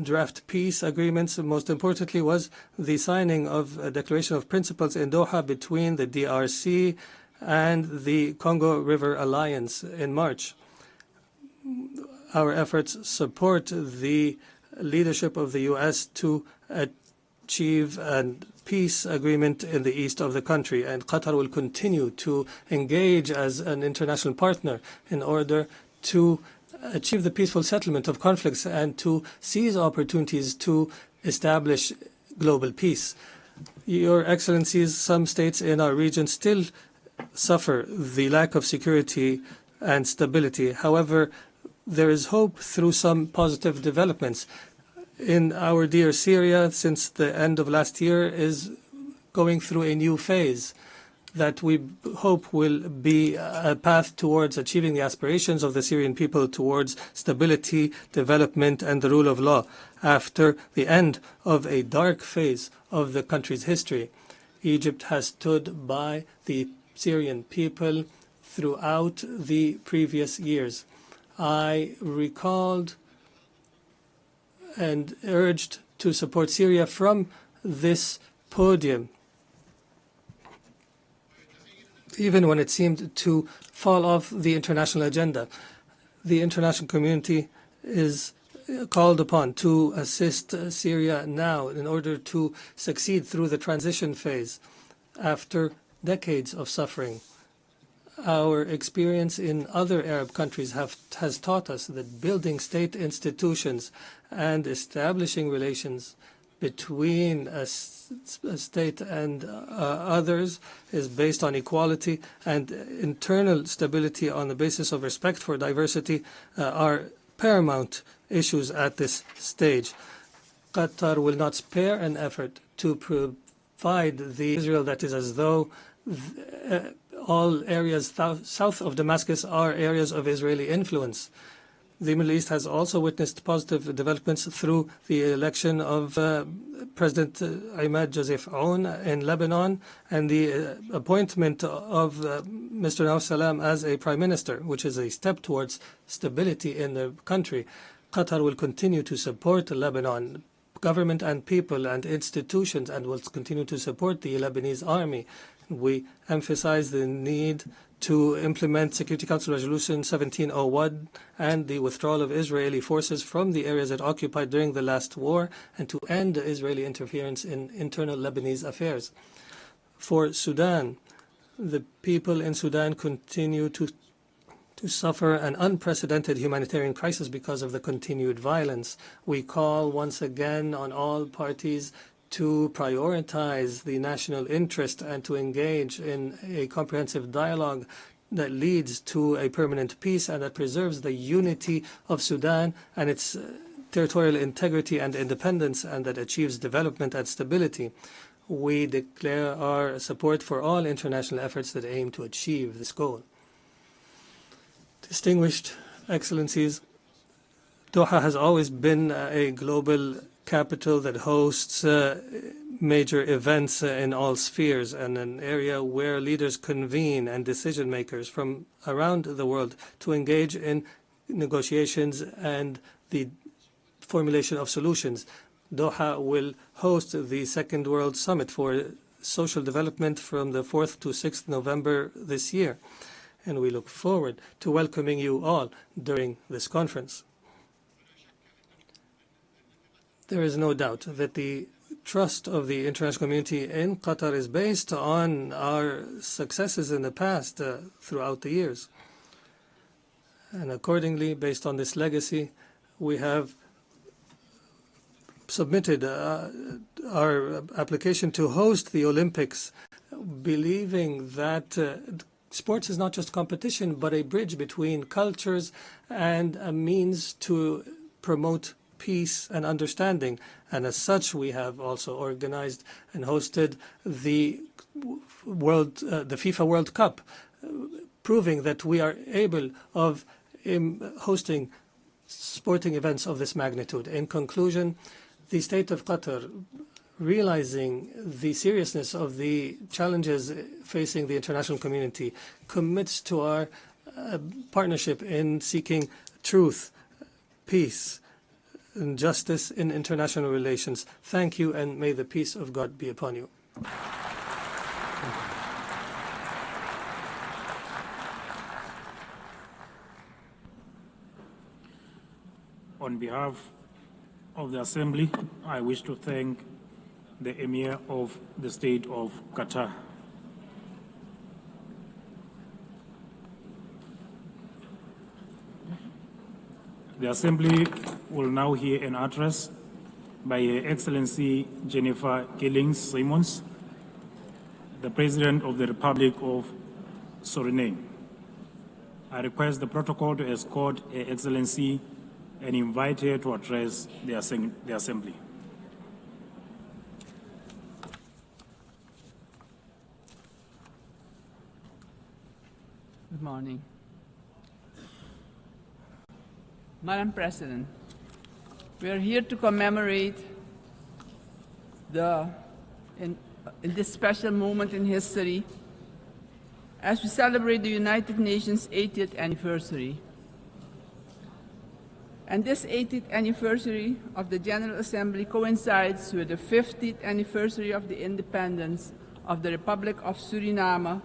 draft peace agreements. Most importantly was the signing of a declaration of principles in Doha between the DRC and the Congo River Alliance in March. Our efforts support the leadership of the U.S. to achieve a peace agreement in the east of the country, and Qatar will continue to engage as an international partner in order to achieve the peaceful settlement of conflicts and to seize opportunities to establish global peace. Your Excellencies, some states in our region still suffer the lack of security and stability. However, there is hope through some positive developments. In our dear Syria, since the end of last year, is going through a new phase that we hope will be a path towards achieving the aspirations of the Syrian people towards stability, development, and the rule of law after the end of a dark phase of the country's history. Egypt has stood by the Syrian people throughout the previous years. I recalled and urged to support Syria from this podium, even when it seemed to fall off the international agenda. The international community is called upon to assist Syria now in order to succeed through the transition phase after decades of suffering. Our experience in other Arab countries has taught us that building state institutions and establishing relations between a state and others is based on equality, and internal stability on the basis of respect for diversity are paramount issues at this stage. Qatar will not spare an effort to provide the Israel that is as though all areas south of Damascus are areas of Israeli influence. The Middle East has also witnessed positive developments through the election of President Imad Joseph Aoun in Lebanon and the appointment of Mr. Nawaf Salam as a prime minister, which is a step towards stability in the country. Qatar will continue to support Lebanon government and people and institutions and will continue to support the Lebanese army. We emphasize the need to implement Security Council Resolution 1701 and the withdrawal of Israeli forces from the areas it occupied during the last war and to end Israeli interference in internal Lebanese affairs. For Sudan, the people in Sudan continue to suffer an unprecedented humanitarian crisis because of the continued violence. We call once again on all parties to prioritize the national interest and to engage in a comprehensive dialogue that leads to a permanent peace and that preserves the unity of Sudan and its territorial integrity and independence and that achieves development and stability. We declare our support for all international efforts that aim to achieve this goal. Distinguished Excellencies, Doha has always been a global capital that hosts major events in all spheres and an area where leaders convene and decision makers from around the world to engage in negotiations and the formulation of solutions. Doha will host the Second World Summit for Social Development from the 4th to 6th November this year, and we look forward to welcoming you all during this conference. There is no doubt that the trust of the international community in Qatar is based on our successes in the past throughout the years. And accordingly, based on this legacy, we have submitted our application to host the Olympics, believing that sports is not just competition, but a bridge between cultures and a means to promote peace and understanding. And as such, we have also organized and hosted the FIFA World Cup, proving that we are able of hosting sporting events of this magnitude. In conclusion, the state of Qatar, realizing the seriousness of the challenges facing the international community, commits to our partnership in seeking truth, peace, and justice in international relations. Thank you, and may the peace of God be upon you. On behalf of the Assembly, I wish to thank the Emir of the State of Qatar. The Assembly will now hear an address by Her Excellency Jennifer Gillings-Simons, the President of the Republic of Suriname. I request the protocol to escort Her Excellency and invite her to address the Assembly. Good morning. Madam President, we are here to commemorate in this special moment in history as we celebrate the United Nations 80th anniversary. And this 80th anniversary of the General Assembly coincides with the 50th anniversary of the independence of the Republic of Suriname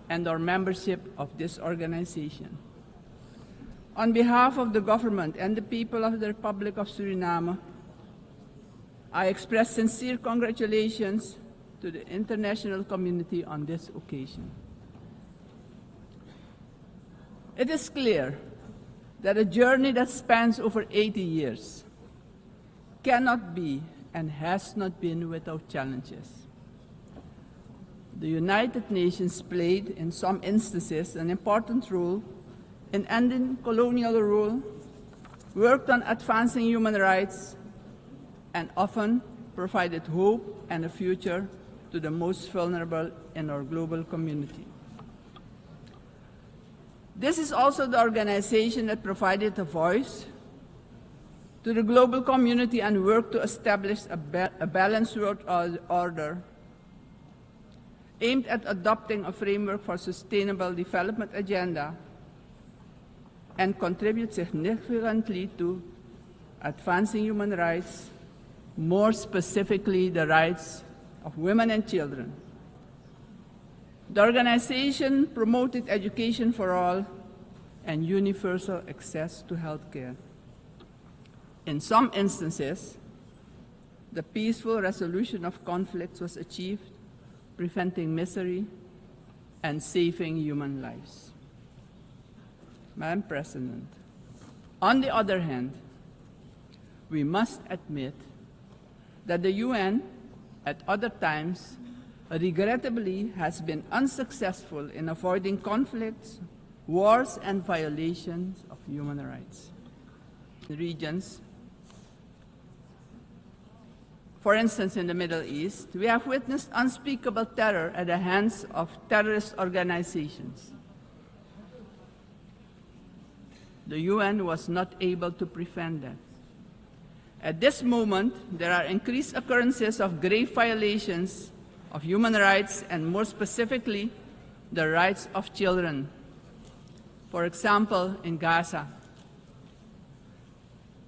and our membership of this organization. On behalf of the government and the people of the Republic of Suriname, I express sincere congratulations to the international community on this occasion. It is clear that a journey that spans over 80 years cannot be and has not been without challenges. The United Nations played, in some instances, an important role in ending colonial rule, worked on advancing human rights, and often provided hope and a future to the most vulnerable in our global community. This is also the organization that provided a voice to the global community and worked to establish a balanced world order aimed at adopting a framework for sustainable development agenda and contribute significantly to advancing human rights, more specifically the rights of women and children. The organization promoted education for all and universal access to health care. In some instances, the peaceful resolution of conflicts was achieved, preventing misery and saving human lives. Madam President, on the other hand, we must admit that the UN, at other times, regrettably has been unsuccessful in avoiding conflicts, wars, and violations of human rights. In regions, for instance, in the Middle East, we have witnessed unspeakable terror at the hands of terrorist organizations. The UN was not able to prevent that. At this moment, there are increased occurrences of grave violations of human rights, and more specifically, the rights of children. For example, in Gaza,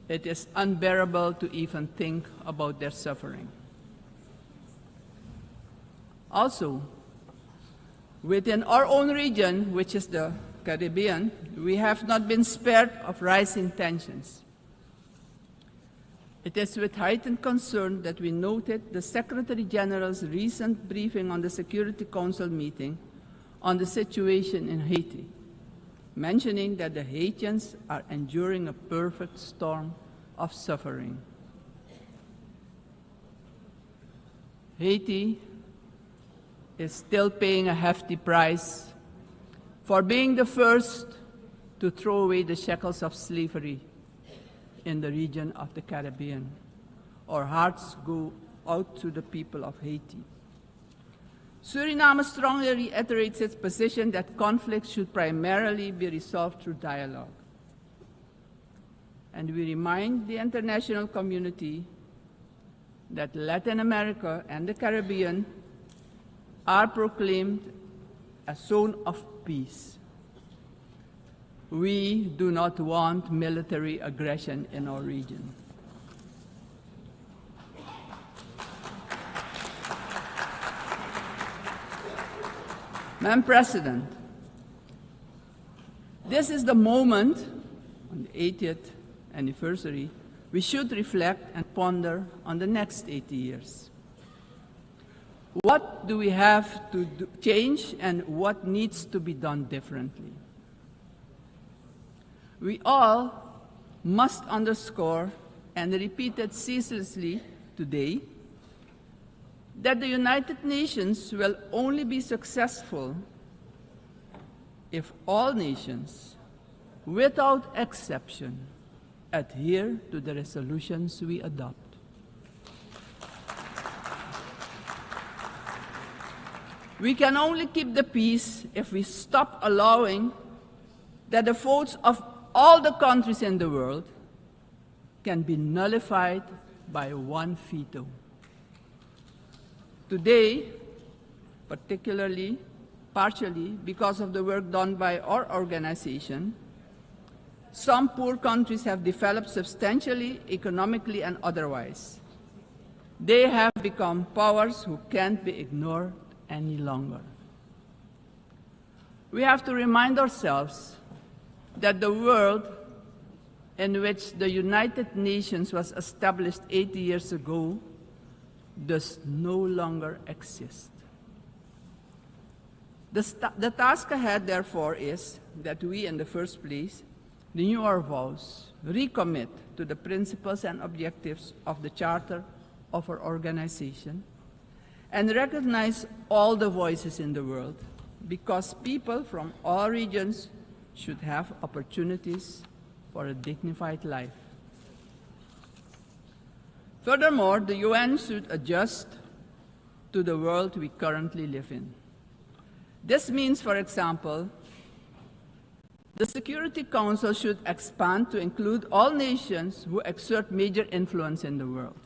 it is unbearable to even think about their suffering. Also, within our own region, which is the Caribbean, we have not been spared of rising tensions. It is with heightened concern that we noted the Secretary General's recent briefing on the Security Council meeting on the situation in Haiti, mentioning that the Haitians are enduring a perfect storm of suffering. Haiti is still paying a hefty price for being the first to throw away the shackles of slavery in the region of the Caribbean. Our hearts go out to the people of Haiti. Suriname strongly reiterates its position that conflicts should primarily be resolved through dialogue. And we remind the international community that Latin America and the Caribbean are proclaimed a zone of peace. We do not want military aggression in our region. Madam President, this is the moment, on the 80th anniversary, we should reflect and ponder on the next 80 years. What do we have to change and what needs to be done differently? We all must underscore and repeat it ceaselessly today that the United Nations will only be successful if all nations, without exception, adhere to the resolutions we adopt. We can only keep the peace if we stop allowing that the votes of all the countries in the world can be nullified by one veto. Today, partially because of the work done by our organization, some poor countries have developed substantially, economically and otherwise. They have become powers who can't be ignored any longer. We have to remind ourselves that the world in which the United Nations was established 80 years ago does no longer exist. The task ahead, therefore, is that we, in the first place, renew our vows, recommit to the principles and objectives of the Charter of our organization, and recognize all the voices in the world, because people from all regions should have opportunities for a dignified life. Furthermore, the UN should adjust to the world we currently live in. This means, for example, the Security Council should expand to include all nations who exert major influence in the world.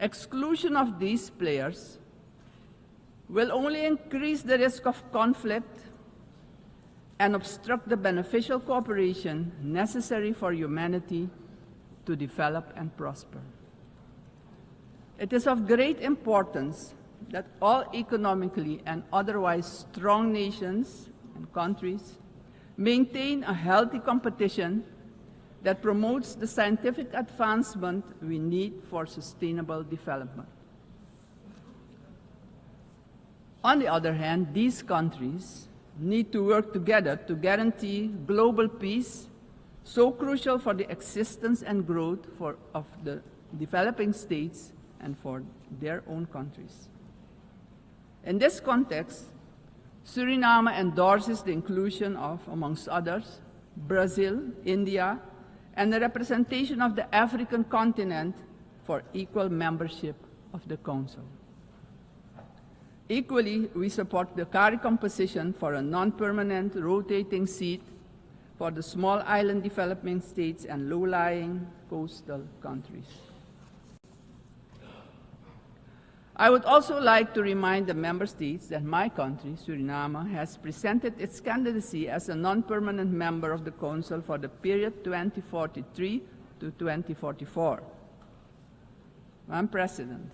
Exclusion of these players will only increase the risk of conflict and obstruct the beneficial cooperation necessary for humanity to develop and prosper. It is of great importance that all economically and otherwise strong nations and countries maintain a healthy competition that promotes the scientific advancement we need for sustainable development. On the other hand, these countries need to work together to guarantee global peace, so crucial for the existence and growth of the developing states and for their own countries. In this context, Suriname endorses the inclusion of, amongst others, Brazil, India, and the representation of the African continent for equal membership of the Council. Equally, we support the Hare composition for a non-permanent rotating seat for the small island developing states and low-lying coastal countries. I would also like to remind the member states that my country, Suriname, has presented its candidacy as a non-permanent member of the Council for the period 2043 to 2044. Madam President,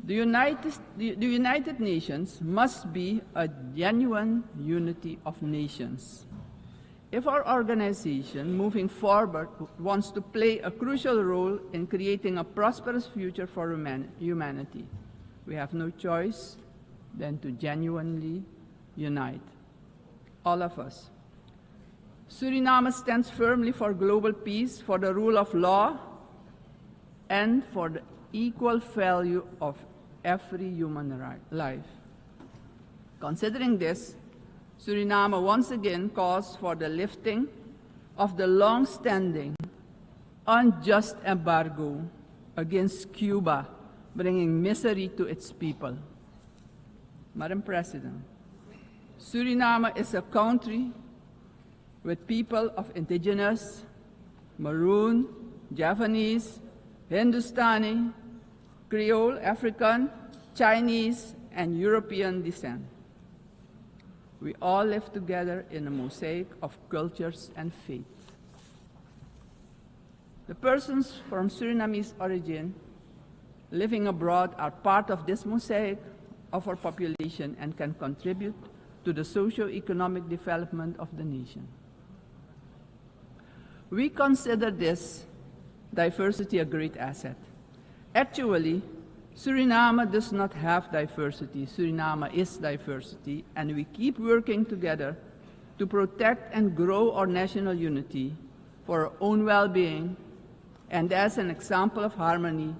the United Nations must be a genuine unity of nations. If our organization, moving forward, wants to play a crucial role in creating a prosperous future for humanity, we have no choice than to genuinely unite, all of us. Suriname stands firmly for global peace, for the rule of law, and for the equal value of every human life. Considering this, Suriname once again calls for the lifting of the long-standing, unjust embargo against Cuba, bringing misery to its people. Madam President, Suriname is a country with people of indigenous, Maroon, Javanese, Hindustani, Creole, African, Chinese, and European descent. We all live together in a mosaic of cultures and faiths. The persons from Surinamese origin living abroad are part of this mosaic of our population and can contribute to the socio-economic development of the nation. We consider this diversity a great asset. Actually, Suriname does not have diversity. Suriname is diversity, and we keep working together to protect and grow our national unity for our own well-being and as an example of harmony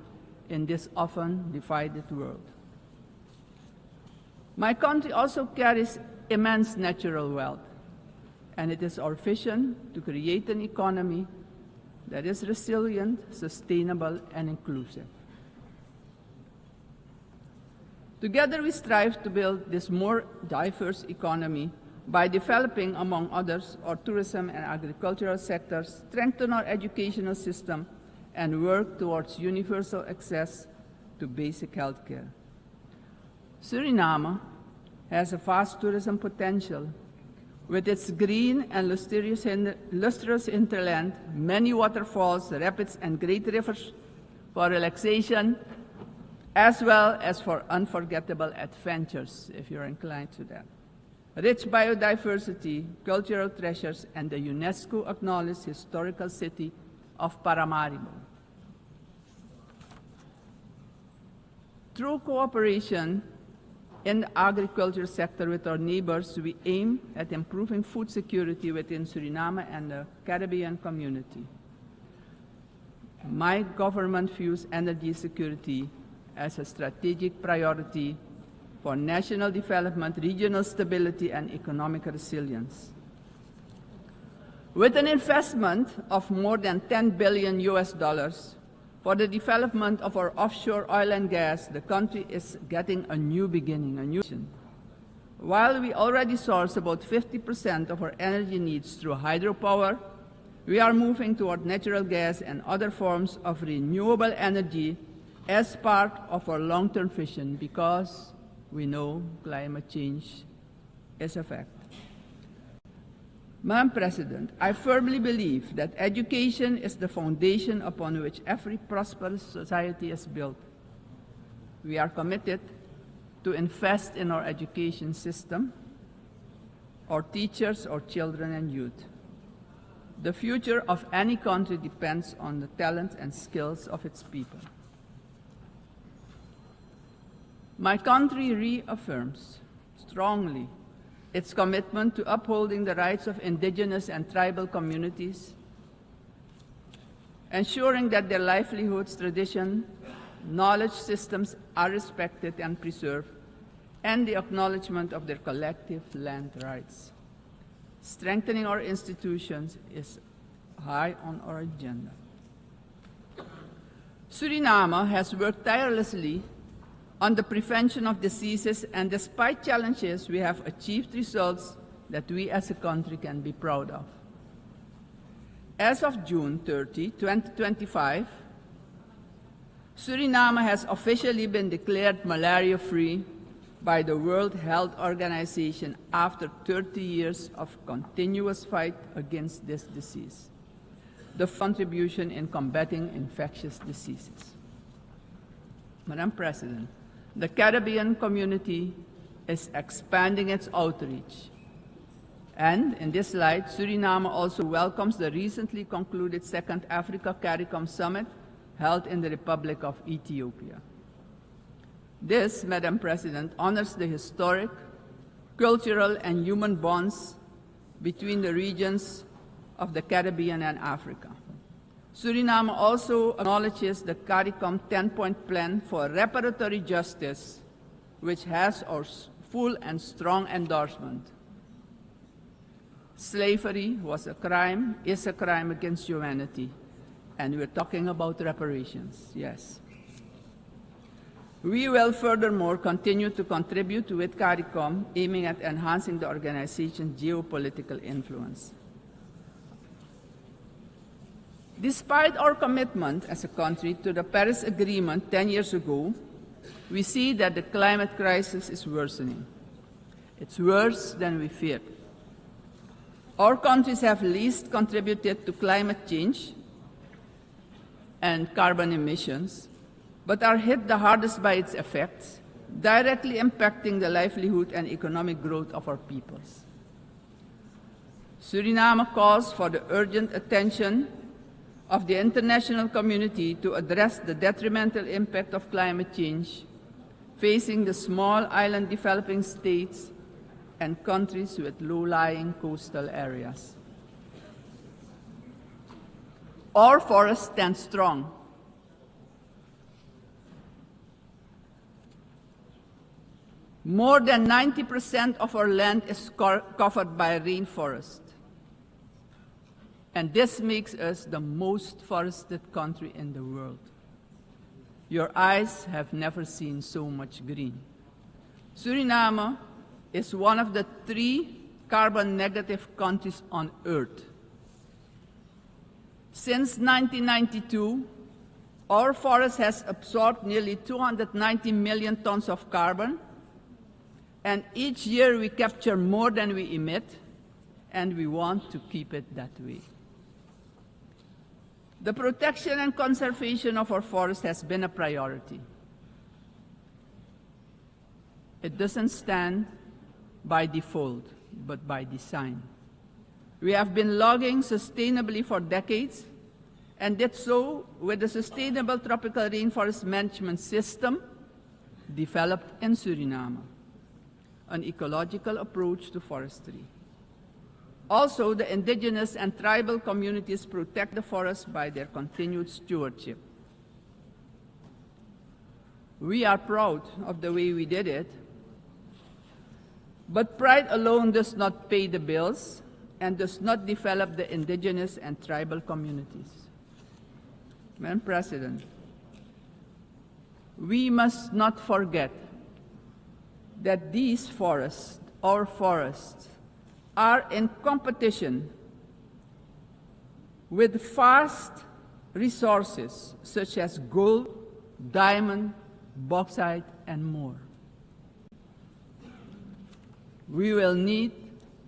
in this often divided world. My country also carries immense natural wealth, and it is our vision to create an economy that is resilient, sustainable, and inclusive. Together we strive to build this more diverse economy by developing, among others, our tourism and agricultural sectors, strengthen our educational system, and work towards universal access to basic health care. Suriname has a vast tourism potential. With its green and lustrous hinterland, many waterfalls, rapids, and great rivers for relaxation, as well as for unforgettable adventures, if you're inclined to that. Rich biodiversity, cultural treasures, and the UNESCO-acknowledged historical city of Paramaribo. Through cooperation in the agriculture sector with our neighbors, we aim at improving food security within Suriname and the Caribbean community. My government views energy security as a strategic priority for national development, regional stability, and economic resilience. With an investment of more than $10 billion for the development of our offshore oil and gas, the country is getting a new beginning, a new vision. While we already source about 50% of our energy needs through hydropower, we are moving toward natural gas and other forms of renewable energy as part of our long-term vision, because we know climate change is a fact. Madam President, I firmly believe that education is the foundation upon which every prosperous society is built. We are committed to invest in our education system, our teachers, our children and youth. The future of any country depends on the talent and skills of its people. My country reaffirms strongly its commitment to upholding the rights of indigenous and tribal communities, ensuring that their livelihoods, tradition, knowledge systems are respected and preserved, and the acknowledgement of their collective land rights. Strengthening our institutions is high on our agenda. Suriname has worked tirelessly on the prevention of diseases, and despite challenges, we have achieved results that we as a country can be proud of. As of June 30, 2025, Suriname has officially been declared malaria-free by the World Health Organization after 30 years of continuous fight against this disease, the contribution in combating infectious diseases. Madam President, the Caribbean community is expanding its outreach. And in this light, Suriname also welcomes the recently concluded Second Africa CARICOM Summit held in the Republic of Ethiopia. This, Madam President, honors the historic, cultural, and human bonds between the regions of the Caribbean and Africa. Suriname also acknowledges the CARICOM 10-point plan for reparatory justice, which has our full and strong endorsement. Slavery was a crime, is a crime against humanity, and we're talking about reparations, yes. We will furthermore continue to contribute with CARICOM, aiming at enhancing the organization's geopolitical influence. Despite our commitment as a country to the Paris Agreement 10 years ago, we see that the climate crisis is worsening. It's worse than we feared. Our countries have least contributed to climate change and carbon emissions, but are hit the hardest by its effects, directly impacting the livelihood and economic growth of our peoples. Suriname calls for the urgent attention of the international community to address the detrimental impact of climate change facing the small island developing states and countries with low-lying coastal areas. Our forests stand strong. More than 90% of our land is covered by rainforest. And this makes us the most forested country in the world. Your eyes have never seen so much green. Suriname is one of the 3 carbon-negative countries on Earth. Since 1992, our forest has absorbed nearly 290 million tons of carbon, and each year we capture more than we emit, and we want to keep it that way. The protection and conservation of our forest has been a priority. It doesn't stand by default, but by design. We have been logging sustainably for decades, and did so with the Sustainable Tropical Rainforest Management System developed in Suriname, an ecological approach to forestry. Also, the indigenous and tribal communities protect the forest by their continued stewardship. We are proud of the way we did it, but pride alone does not pay the bills and does not develop the indigenous and tribal communities. Madam President, we must not forget that these forests, our forests, are in competition with vast resources such as gold, diamond, bauxite, and more. We will need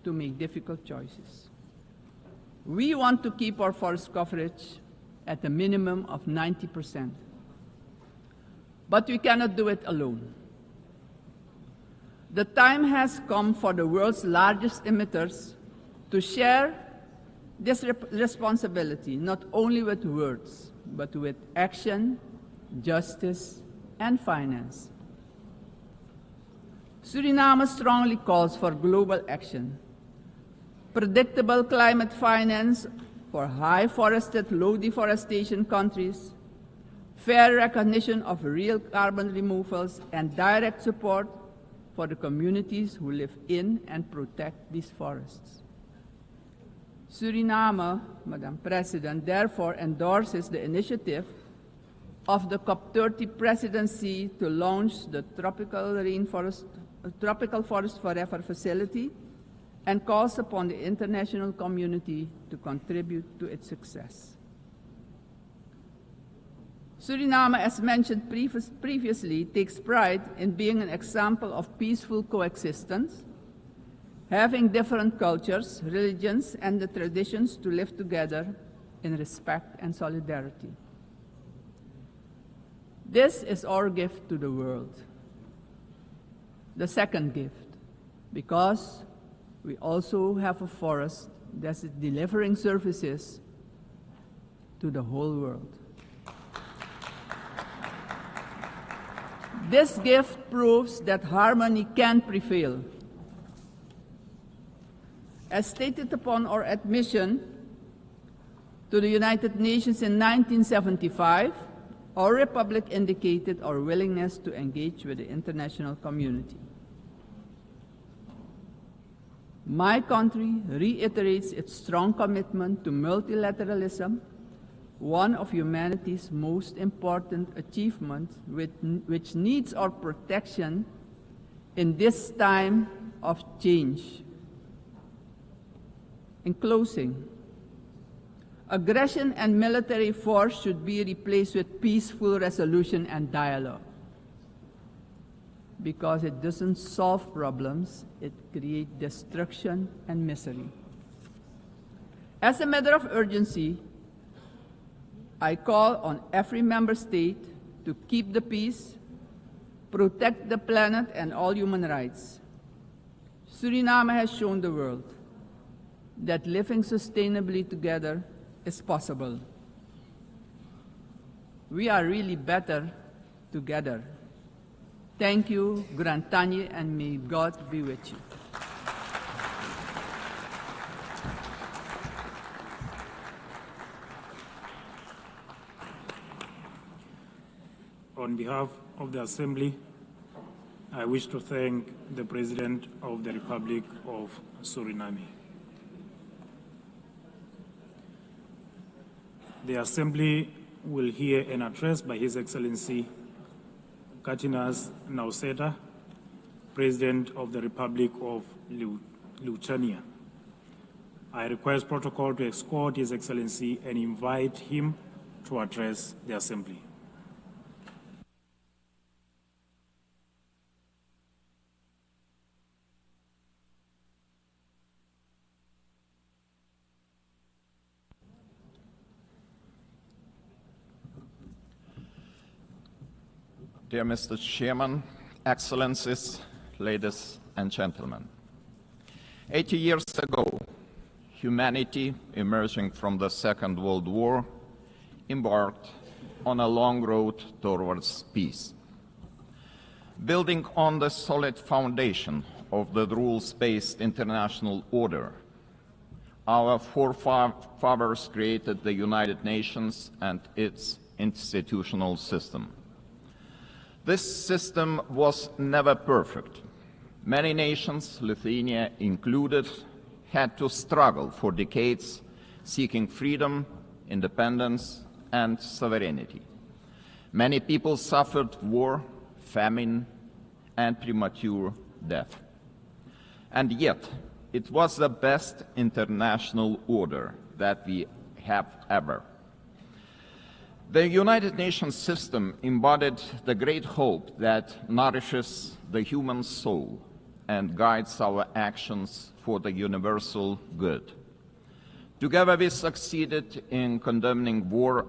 to make difficult choices. We want to keep our forest coverage at a minimum of 90%. But we cannot do it alone. The time has come for the world's largest emitters to share this responsibility, not only with words, but with action, justice, and finance. Suriname strongly calls for global action, predictable climate finance for high forested, low deforestation countries, fair recognition of real carbon removals, and direct support for the communities who live in and protect these forests. Suriname, Madam President, therefore endorses the initiative of the COP30 presidency to launch the Tropical Forest Forever facility and calls upon the international community to contribute to its success. Suriname, as mentioned previously, takes pride in being an example of peaceful coexistence, having different cultures, religions, and the traditions to live together in respect and solidarity. This is our gift to the world. The second gift, because we also have a forest that is delivering services to the whole world. This gift proves that harmony can prevail. As stated upon our admission, to the United Nations in 1975, our republic indicated our willingness to engage with the international community. My country reiterates its strong commitment to multilateralism, one of humanity's most important achievements, which needs our protection in this time of change. In closing, aggression and military force should be replaced with peaceful resolution and dialogue, because it doesn't solve problems, it creates destruction and misery. As a matter of urgency, I call on every member state to keep the peace, protect the planet and all human rights. Suriname has shown the world that living sustainably together is possible. We are really better together. Thank you, Grantanye, and may God be with you. On behalf of the Assembly, I wish to thank the President of the Republic of Suriname. The Assembly will hear an address by His Excellency Katinas Nauseta, President of the Republic of Lithuania. I request protocol to escort His Excellency and invite him to address the Assembly. Dear Mr. Chairman, Excellencies, ladies and gentlemen. 80 years ago, humanity, emerging from the Second World War, embarked on a long road towards peace. Building on the solid foundation of the rules-based international order, our forefathers created the United Nations and its institutional system. This system was never perfect. Many nations, Lithuania included, had to struggle for decades, seeking freedom, independence, and sovereignty. Many people suffered war, famine, and premature death. And yet, it was the best international order that we have ever. The United Nations system embodied the great hope that nourishes the human soul and guides our actions for the universal good. Together we succeeded in condemning war